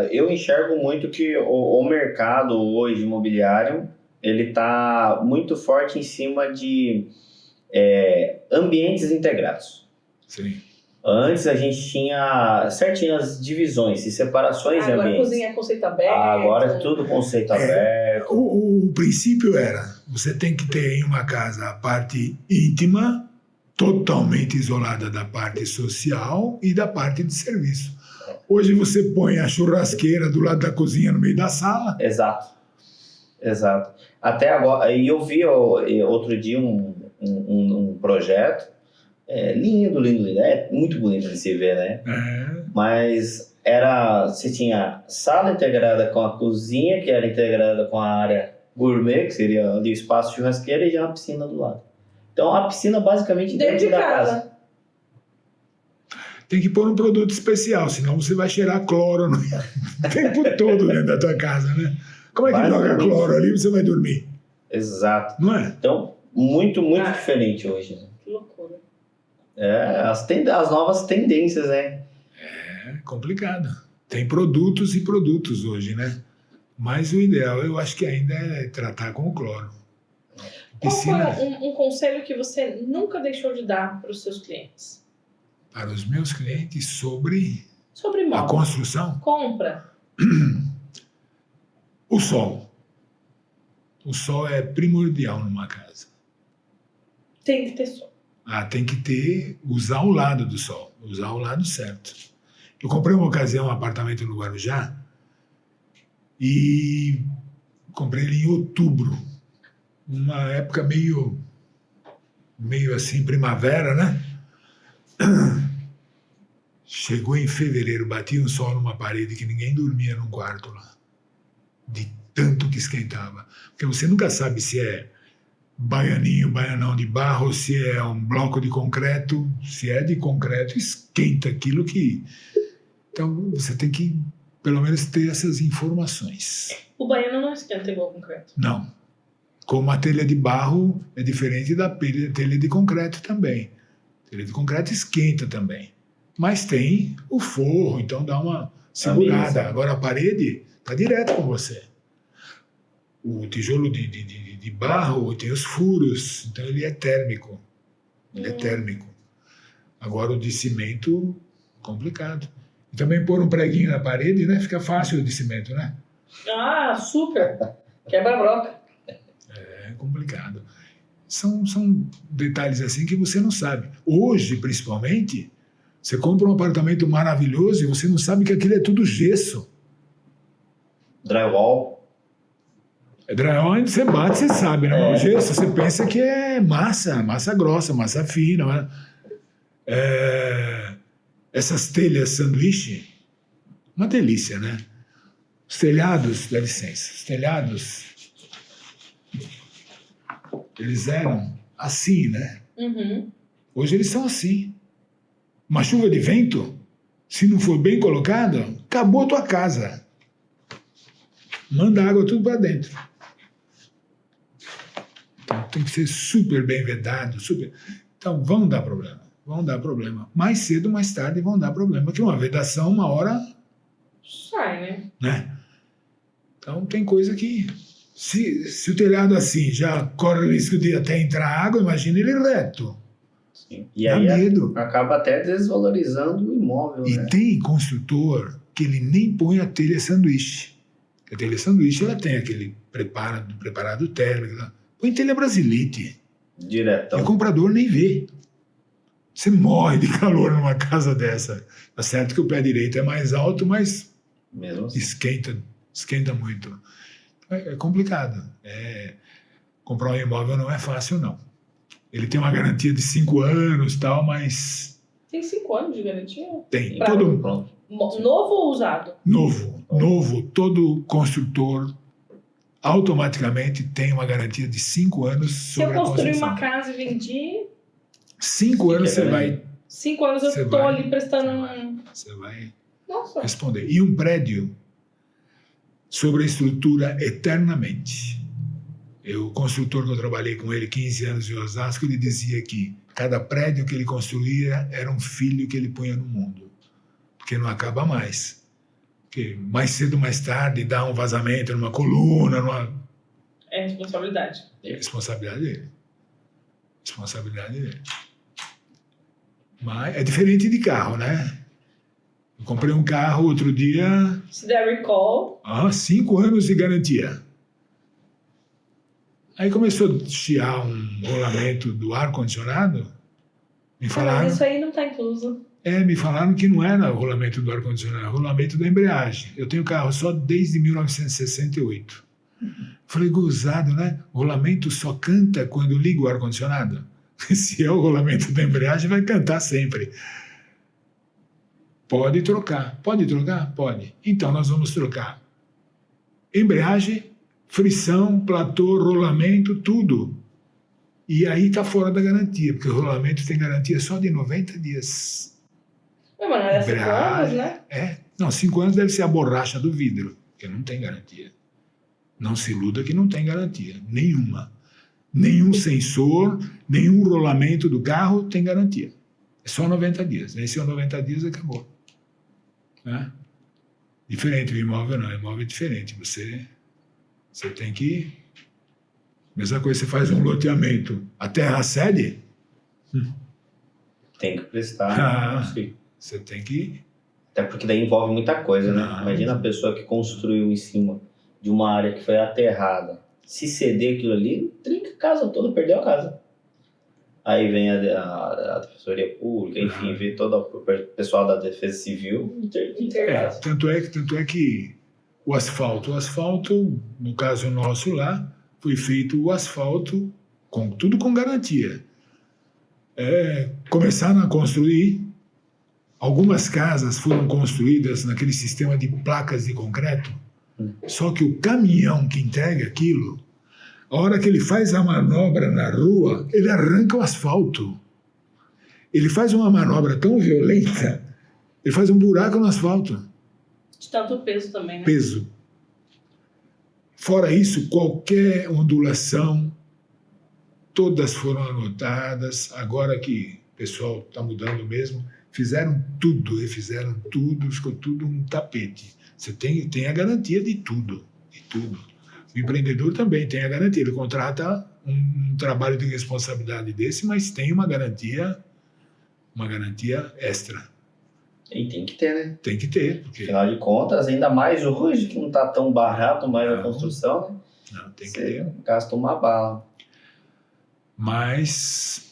Eu enxergo muito que o mercado hoje imobiliário, ele está muito forte em cima de ambientes integrados. Sim. Antes a gente tinha certinhas divisões e separações de ambientes. Agora a cozinha é conceito aberto. Agora é tudo conceito aberto. O princípio era, você tem que ter em uma casa a parte íntima, totalmente isolada da parte social e da parte de serviço. Hoje você põe a churrasqueira do lado da cozinha no meio da sala. Exato. Até agora, e eu vi outro dia um projeto, lindo, muito bonito de se ver, né? Mas você tinha sala integrada com a cozinha, que era integrada com a área gourmet, que seria ali o espaço churrasqueira, e já uma piscina do lado. Então a piscina basicamente dentro da casa. Tem que pôr um produto especial, senão você vai cheirar cloro o tempo todo dentro da tua casa, né? Como é que joga cloro ali e você vai dormir? Exato. Não é? Então, muito diferente hoje. Né? Que loucura. As novas tendências, né? É complicado. Tem produtos e produtos hoje, né? Mas o ideal, eu acho que ainda é tratar com o cloro. Qual foi um conselho que você nunca deixou de dar para os seus clientes? Para os meus clientes sobre imóvel. A construção? Compra. O sol. O sol é primordial numa casa. Tem que ter sol. Tem que usar o lado do sol, usar o lado certo. Eu comprei uma ocasião um apartamento no Guarujá e comprei ele em outubro, uma época meio assim, primavera, né? Chegou em fevereiro, batia um sol numa parede que ninguém dormia num quarto lá, de tanto que esquentava. Porque você nunca sabe se é baianão de barro, se é um bloco de concreto. Se é de concreto, esquenta aquilo que... Então você tem que, pelo menos, ter essas informações. O baiano não esquenta igual concreto. Não. Como a telha de barro é diferente da telha de concreto também. A telha de concreto esquenta também. Mas tem o forro, então dá uma segurada. Agora a parede está direto com você. O tijolo de barro tem os furos, então ele é térmico. Agora o de cimento, complicado. E também pôr um preguinho na parede, né? Fica fácil o de cimento, né? Super! Quebra a broca. É complicado. São detalhes assim que você não sabe. Hoje, principalmente, você compra um apartamento maravilhoso e você não sabe que aquilo é tudo gesso. Drywall. Drywall, onde você bate, você sabe, né? O gesso, você pensa que é massa grossa, massa fina, né? Essas telhas sanduíche, uma delícia, né? Os telhados, dá licença, os telhados, eles eram assim, né? Uhum. Hoje eles são assim. Uma chuva de vento, se não for bem colocado, acabou a tua casa. Manda a água tudo para dentro. Então tem que ser super bem vedado, Então vão dar problema. Mais cedo ou mais tarde vão dar problema. Porque uma vedação, uma hora... Sai, né? Então tem coisa que, se o telhado assim já corre o risco de até entrar água, imagina ele reto. Sim. E Dá aí medo. acaba até desvalorizando o imóvel, E né? tem construtor que ele nem põe a telha sanduíche. A telha sanduíche ela tem aquele preparado térmico. Tá? Põe telha brasilite. E Diretão. o comprador nem vê. Você morre de calor numa casa dessa. Tá certo que o pé direito é mais alto, mas Mesmo assim. esquenta muito. É complicado. Comprar um imóvel não é fácil, não. Ele tem uma garantia de 5 anos, tal, mas Tem 5 anos de garantia? tem. Pra- Todo Pronto. Novo ou usado? novo, todo construtor automaticamente tem uma garantia de 5 anos Se eu sobre a construir construção. uma casa e vendi, 5 anos Que é você vai, grande. 5 anos eu Você tô vai- ali prestando você vai Nossa. responder. E um prédio sobre a estrutura eternamente. O construtor que eu trabalhei com ele 15 anos em Osasco, ele dizia que cada prédio que ele construía era um filho que ele punha no mundo. Porque não acaba mais. Porque mais cedo ou mais tarde dá um vazamento numa coluna, É responsabilidade. responsabilidade dele. Responsabilidade dele. Mas é diferente de carro, né? Eu comprei um carro outro dia, Se der recall, 5 anos de garantia. Aí começou a chiar um rolamento do ar-condicionado. Me falaram, mas isso aí não tá incluso. me falaram que não era o rolamento do ar-condicionado, é o rolamento da embreagem. Eu tenho carro só desde 1968. Falei, gozado, né? O rolamento só canta quando liga o ar-condicionado. Se é o rolamento da embreagem, vai cantar sempre. Pode trocar. Pode trocar? Pode. Então nós vamos trocar embreagem, frição, platô, rolamento, tudo. E aí está fora da garantia, porque o rolamento tem garantia só de 90 dias. Mas não era 5 anos, né? Não, 5 anos deve ser a borracha do vidro, porque não tem garantia. Não se iluda que não tem garantia. Nenhuma. Nenhum sensor, nenhum rolamento do carro tem garantia. É só 90 dias. Venceu 90 dias e acabou. Né? Diferente do imóvel, não. Imóvel é diferente. Você tem que... Mesma coisa, você faz um loteamento. A terra cede, Tem que prestar. Sim. você tem que... Até porque daí envolve muita coisa, né? Não. Imagina a pessoa que construiu em cima de uma área que foi aterrada. Se ceder aquilo ali, trinca a casa toda, perdeu a casa. Aí vem a Defensoria Pública, enfim, vem todo o pessoal da Defesa Civil intercasa. Tanto é que o asfalto, no caso nosso lá, foi feito o asfalto tudo com garantia. Começaram a construir, algumas casas foram construídas naquele sistema de placas de concreto, só que o caminhão que entrega aquilo, a hora que ele faz a manobra na rua, ele arranca o asfalto. Ele faz uma manobra tão violenta, ele faz um buraco no asfalto. De tanto peso também, né? Peso. Fora isso, qualquer ondulação, todas foram anotadas. Agora que o pessoal está mudando mesmo, refizeram tudo, ficou tudo um tapete. Você tem a garantia de tudo, de tudo. O empreendedor também tem a garantia. Ele contrata um trabalho de responsabilidade desse, mas tem uma garantia extra. E tem que ter, né? Tem que ter. Porque Afinal de contas, ainda mais hoje, que não está tão barato mais a construção, né? não, tem que Você ter. gasta uma bala. Mas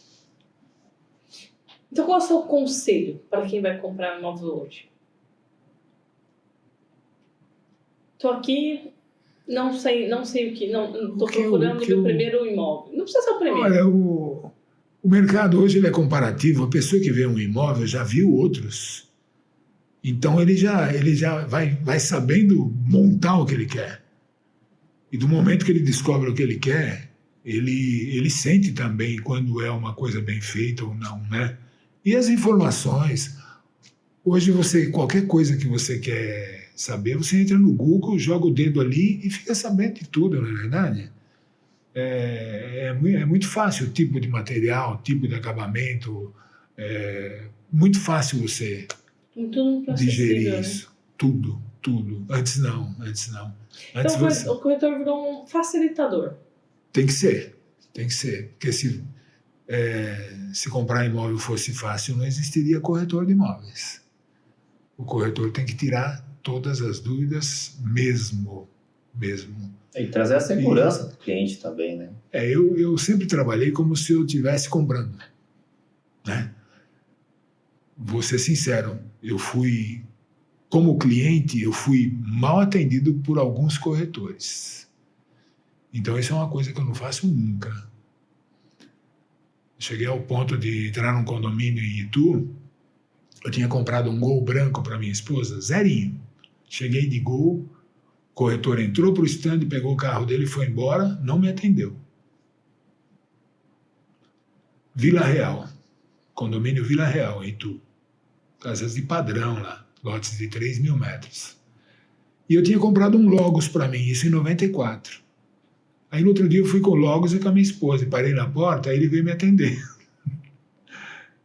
Então qual é o seu conselho para quem vai comprar um imóvel hoje? Tô aqui, não sei o que, tô procurando meu primeiro imóvel. Não precisa ser o primeiro. olha, o mercado hoje ele é comparativo. A pessoa que vê um imóvel já viu outros. Então ele já vai sabendo montar o que ele quer. E do momento que ele descobre o que ele quer, ele sente também quando é uma coisa bem feita ou não, né? E as informações. Hoje qualquer coisa que você quer saber, você entra no Google, joga o dedo ali e fica sabendo de tudo, não é verdade? É muito fácil o tipo de material, o tipo de acabamento, muito fácil você Tudo digerir acessível, né? isso. Tudo, tudo. Antes não. Antes Então o corretor virou um facilitador. Tem que ser. Porque se comprar imóvel fosse fácil, não existiria corretor de imóveis. O corretor tem que tirar todas as dúvidas mesmo. E trazer a segurança do cliente também, né? Eu sempre trabalhei como se eu estivesse comprando, né? Vou ser sincero, como cliente, eu fui mal atendido por alguns corretores. Então isso é uma coisa que eu não faço nunca. Cheguei ao ponto de entrar num condomínio em Itu. Eu tinha comprado um Gol branco para minha esposa, zerinho. Cheguei de Gol, o corretor entrou para o stand, pegou o carro dele e foi embora, não me atendeu. Vila Real, condomínio Vila Real, em Itu. Casas de padrão lá, lotes de 3.000 metros. E eu tinha comprado um Logos para mim, isso em 94. Aí no outro dia eu fui com o Logos e com a minha esposa, e parei na porta, aí ele veio me atender.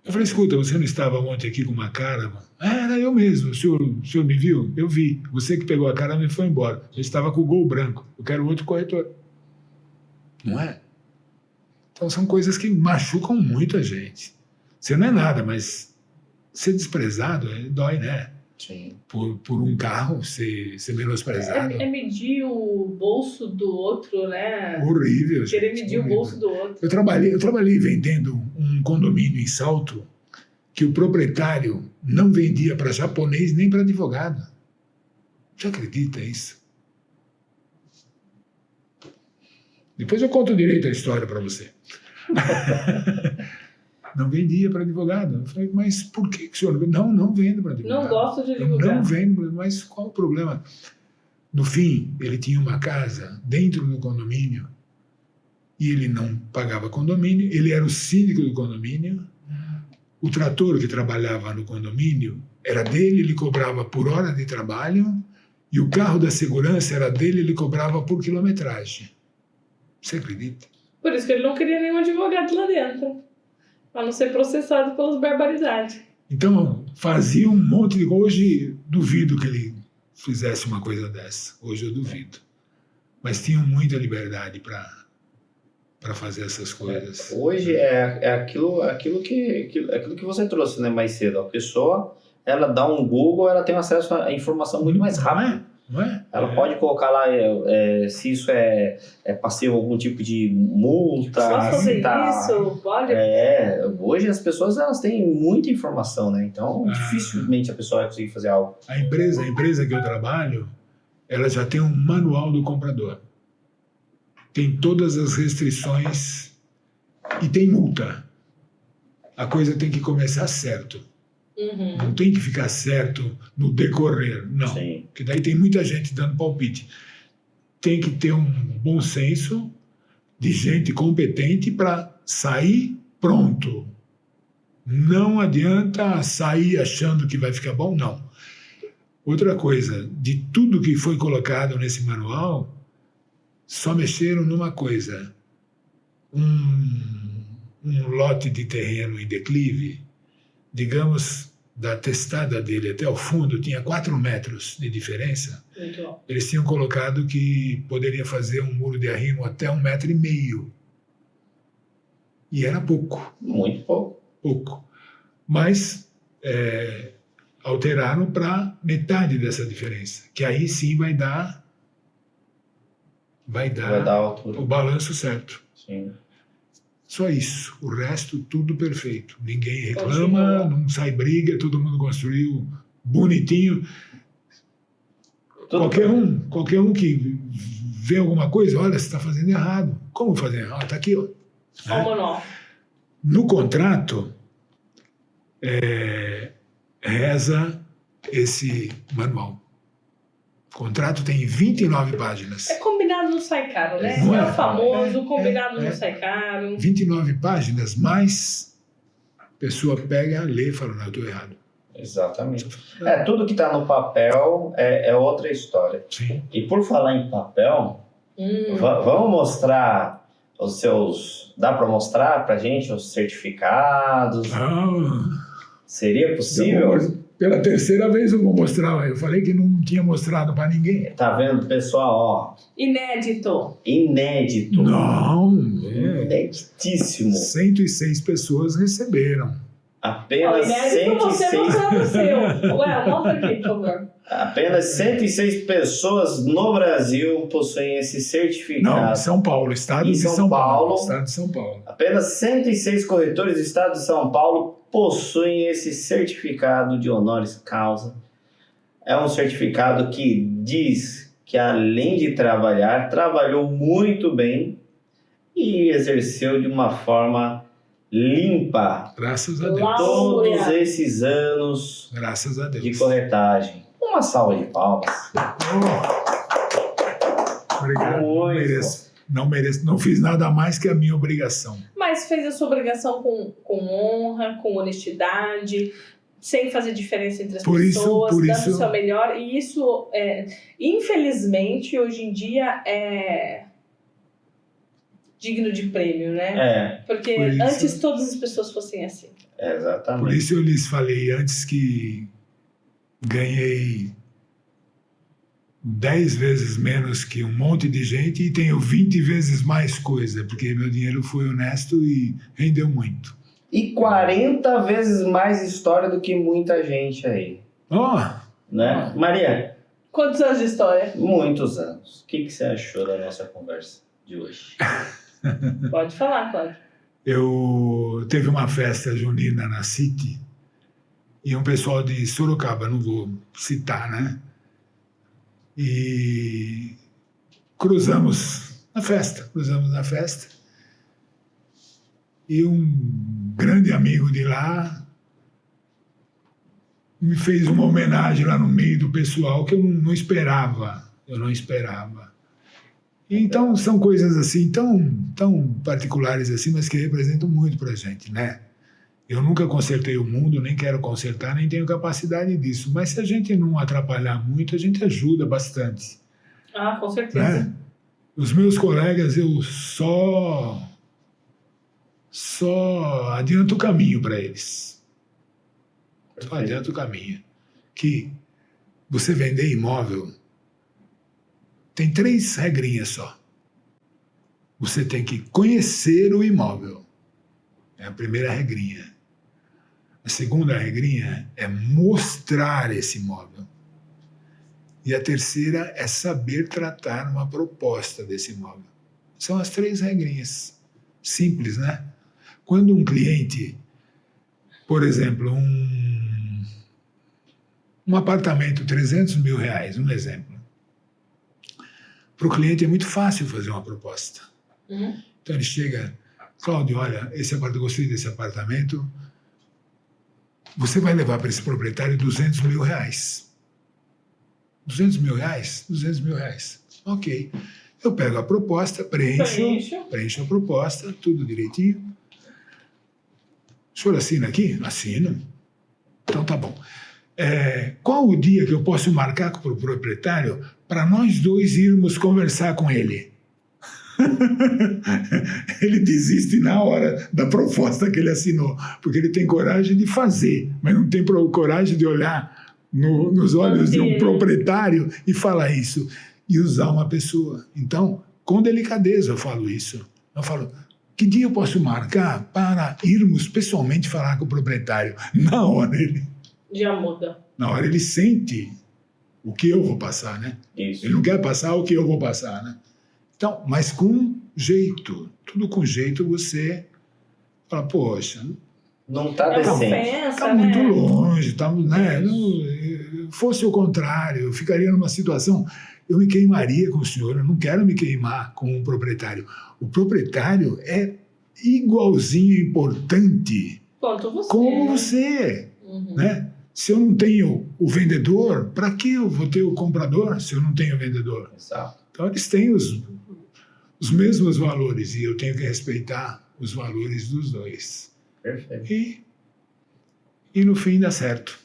Eu falei, escuta, você não estava ontem aqui com uma cara? Era eu mesmo, o senhor me viu? Eu vi. Você que pegou a cara e foi embora. Eu estava com o Gol branco, eu quero outro corretor. Não é? Então são coisas que machucam muito a gente. Você não é nada, mas ser desprezado dói, né? Sim. Por um carro ser menosprezado. É medir o bolso do outro, né? Horrível. Querer medir o bolso do outro. Eu trabalhei vendendo um condomínio em Salto que o proprietário não vendia para japonês nem para advogado. Você acredita isso? Depois eu conto direito a história para você. Não vendia para advogado. Eu falei, mas por que o senhor não vende para advogado? Não gosto de advogado. Não vendo, mas qual o problema? No fim, ele tinha uma casa dentro do condomínio e ele não pagava condomínio, ele era o síndico do condomínio, o trator que trabalhava no condomínio era dele, ele cobrava por hora de trabalho, e o carro da segurança era dele, ele cobrava por quilometragem. Você acredita? Por isso que ele não queria nenhum advogado lá dentro, para não ser processado pelas barbaridades. Então, fazia um monte de coisa. Hoje, duvido que ele fizesse uma coisa dessa. Hoje eu duvido. Mas tinham muita liberdade para fazer essas coisas. Hoje é aquilo que você trouxe, né, mais cedo. A pessoa, ela dá um Google, ela tem acesso à informação muito mais rápido. Não é? Ela pode colocar lá se isso é passivo algum tipo de multa. Só fazer tá, isso, pode. Hoje as pessoas elas têm muita informação, né? Então dificilmente a pessoa vai conseguir fazer algo. A empresa que eu trabalho, ela já tem um manual do comprador. Tem todas as restrições e tem multa. A coisa tem que começar certo. Uhum. Não tem que ficar certo no decorrer, não. Sim. Porque daí tem muita gente dando palpite. Tem que ter um bom senso de gente competente para sair pronto. Não adianta sair achando que vai ficar bom, não. Outra coisa, de tudo que foi colocado nesse manual, só mexeram numa coisa. Um lote de terreno em declive, digamos, da testada dele até o fundo, tinha 4 metros de diferença. Muito bom. Eles tinham colocado que poderia fazer um muro de arrimo até 1,5 metro. E era pouco. Muito pouco. Pouco. Mas alteraram para metade dessa diferença, que aí sim vai dar a altura. o balanço certo. Sim. Só isso. O resto, tudo perfeito. Ninguém reclama, não sai briga, todo mundo construiu bonitinho. Qualquer um que vê alguma coisa, olha, você está fazendo errado. Como fazer errado? Está aqui, ó. Como não? No contrato, reza esse manual. O contrato tem 29 páginas. Combinado não sai caro, né? Não É é? o famoso, combinado não sai caro. 29 páginas, mas a pessoa pega, lê e fala, não, eu estou errado. Exatamente. Tudo que está no papel é outra história. Sim. E por falar em papel, vamos mostrar os seus... Dá para mostrar para gente os certificados? Ah, Seria possível? Pela terceira vez eu vou mostrar. Eu falei que não tinha mostrado para ninguém. Tá vendo, pessoal? Ó, Inédito. inédito. Não. Ineditíssimo. 106 pessoas receberam. Apenas Inédito você 106... mostrando o seu. Ué, mostra aqui, por favor. Apenas 106 pessoas no Brasil possuem esse certificado. Não, São Paulo, estado Em de São São Paulo. Paulo. Estado de São Paulo. Apenas 106 corretores do estado de São Paulo possuem esse certificado de honoris causa. É um certificado que diz que, além de trabalhar, trabalhou muito bem e exerceu de uma forma limpa Graças a Deus. todos esses anos Graças a Deus. de corretagem. Uma salva de palmas. Obrigado. Não Muito. mereço. Não mereço. Não fiz nada mais que a minha obrigação. Mas fez a sua obrigação com honra, com honestidade, sem fazer diferença entre as pessoas, dando o seu melhor. E isso, infelizmente, hoje em dia é digno de prêmio, né? Porque antes todas as pessoas fossem assim. Exatamente. Por isso eu lhes falei antes que ganhei 10 vezes menos que um monte de gente e tenho 20 vezes mais coisa, porque meu dinheiro foi honesto e rendeu muito. E 40 vezes mais história do que muita gente aí. Né? Maria, Quantos anos de história? muitos anos. O que você achou da nossa conversa de hoje? Pode falar, Cláudio. Eu teve uma festa junina na City e um pessoal de Sorocaba, não vou citar, né? E cruzamos na festa. E um grande amigo de lá me fez uma homenagem lá no meio do pessoal que eu não esperava. Então, são coisas assim, tão particulares assim, mas que representam muito pra gente, né? Eu nunca consertei o mundo, nem quero consertar, nem tenho capacidade disso. Mas se a gente não atrapalhar muito, a gente ajuda bastante. Ah, com certeza. Né? Os meus colegas, eu só adianto o caminho para eles. Só adianto o caminho. Que você vender imóvel tem 3 regrinhas só. Você tem que conhecer o imóvel. É a primeira regrinha. A segunda regrinha é mostrar esse imóvel. E a terceira é saber tratar uma proposta desse imóvel. São as 3 regrinhas. Simples, né? Quando um cliente, por exemplo, um apartamento, 300 mil reais, um exemplo. Para o cliente é muito fácil fazer uma proposta. Então ele chega, Cláudio, olha, eu gostei desse apartamento, você vai levar para esse proprietário 200 mil reais. 200 mil reais? 200 mil reais. Ok. Eu pego a proposta, preencho a proposta, tudo direitinho. O senhor assina aqui? Assino. Então tá bom. Qual o dia que eu posso marcar com o proprietário para nós 2 irmos conversar com ele? Ele desiste na hora da proposta que ele assinou, porque ele tem coragem de fazer, mas não tem coragem de olhar nos olhos de um proprietário e falar isso, e usar uma pessoa. Então, com delicadeza eu falo isso. Eu falo, que dia eu posso marcar para irmos pessoalmente falar com o proprietário? Na hora ele... Já muda. Na hora ele sente o que eu vou passar, né? Isso. Ele não quer passar o que eu vou passar, né? Então, mas com jeito, tudo com jeito, você fala, poxa, não está decente. Está muito longe, né? Fosse o contrário, eu ficaria numa situação, eu me queimaria com o senhor, eu não quero me queimar com o proprietário. O proprietário é igualzinho importante como você, né? Se eu não tenho o vendedor, para que eu vou ter o comprador se eu não tenho o vendedor? Exato. Então, eles têm os mesmos valores e eu tenho que respeitar os valores dos 2. Perfeito. E no fim dá certo.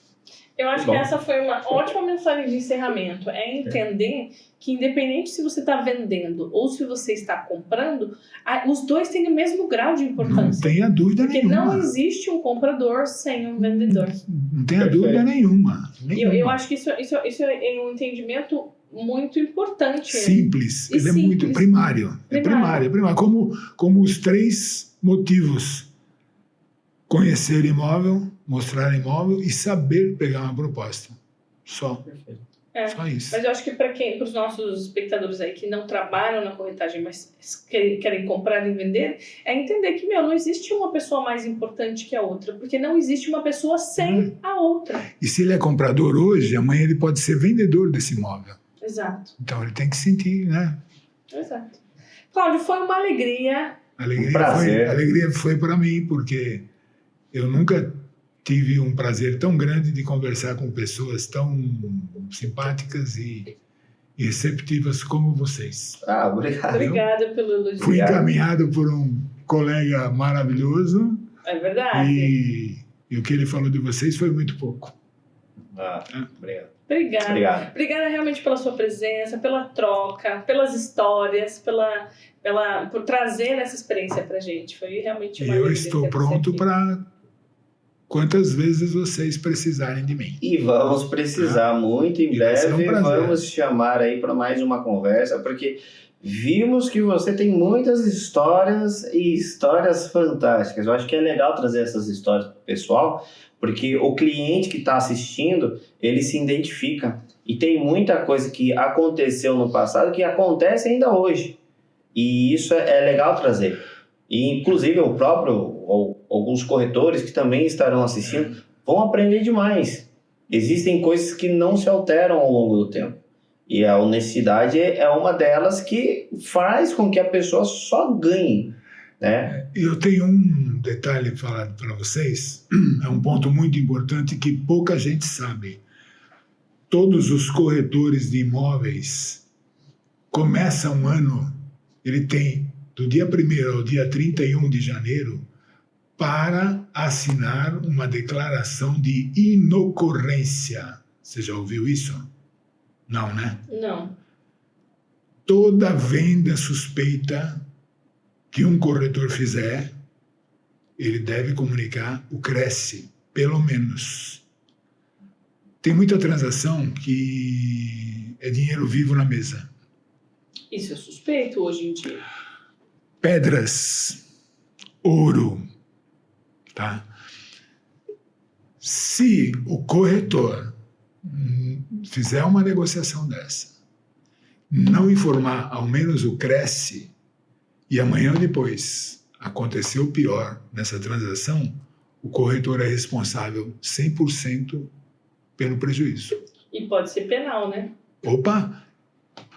Eu acho que essa foi uma ótima mensagem de encerramento. É entender que independente se você está vendendo ou se você está comprando, os dois têm o mesmo grau de importância. Não tenha dúvida porque nenhuma. Não existe um comprador sem um vendedor. Não tenha dúvida nenhuma. Eu acho que isso é um entendimento muito importante. Simples. Ele simples. É muito primário. É primário. Como os 3 motivos: conhecer imóvel, mostrar imóvel e saber pegar uma proposta. Só isso. Mas eu acho que para os nossos espectadores aí que não trabalham na corretagem, mas querem comprar e vender, é entender que, não existe uma pessoa mais importante que a outra, porque não existe uma pessoa sem a outra. E se ele é comprador hoje, amanhã ele pode ser vendedor desse imóvel. Exato. Então ele tem que sentir, né? Exato. Cláudio, foi uma alegria. Alegria foi para mim, porque eu nunca tive um prazer tão grande de conversar com pessoas tão simpáticas e receptivas como vocês. Obrigado. Obrigada pelo elogio. Fui encaminhado por um colega maravilhoso. É verdade. E o que ele falou de vocês foi muito pouco. Obrigado. Obrigada realmente pela sua presença, pela troca, pelas histórias, por trazer essa experiência pra gente. Foi realmente uma alegria. Eu estou pronto para quantas vezes vocês precisarem de mim. E vamos precisar muito em breve. Vamos chamar aí para mais uma conversa, porque vimos que você tem muitas histórias e histórias fantásticas. Eu acho que é legal trazer essas histórias pro pessoal, porque o cliente que está assistindo, ele se identifica. E tem muita coisa que aconteceu no passado que acontece ainda hoje. E isso é legal trazer. E, inclusive, o próprio, ou alguns corretores que também estarão assistindo, vão aprender demais. Existem coisas que não se alteram ao longo do tempo. E a honestidade é uma delas que faz com que a pessoa só ganhe, né? Eu tenho um detalhe falado para vocês, é um ponto muito importante que pouca gente sabe. Todos os corretores de imóveis começam um ano, ele tem do dia 1º ao dia 31 de janeiro para assinar uma declaração de inocorrência. Você já ouviu isso? Não, né? Não. Toda venda suspeita que um corretor fizer, ele deve comunicar o CRESSE, pelo menos. Tem muita transação que é dinheiro vivo na mesa. Isso é suspeito hoje em dia. Pedras, ouro, tá? Se o corretor fizer uma negociação dessa, não informar ao menos o CRESSE, e amanhã ou depois aconteceu o pior nessa transação, o corretor é responsável 100% pelo prejuízo. E pode ser penal, né? Opa!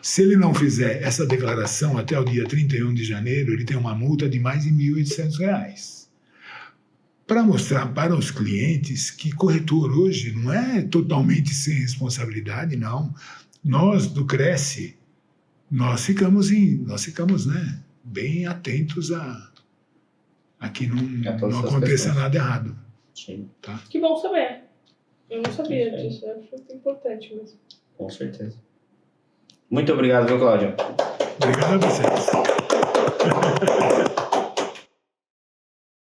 Se ele não fizer essa declaração até o dia 31 de janeiro, ele tem uma multa de mais de R$ 1.800. Para mostrar para os clientes que corretor hoje não é totalmente sem responsabilidade, não. Nós, do CRESSE, nós ficamos né, bem atentos a que não aconteça nada errado. Sim. Tá? Que bom saber. Eu não sabia disso, é importante mesmo. Com certeza. Muito obrigado, viu, Cláudio? Obrigado a vocês.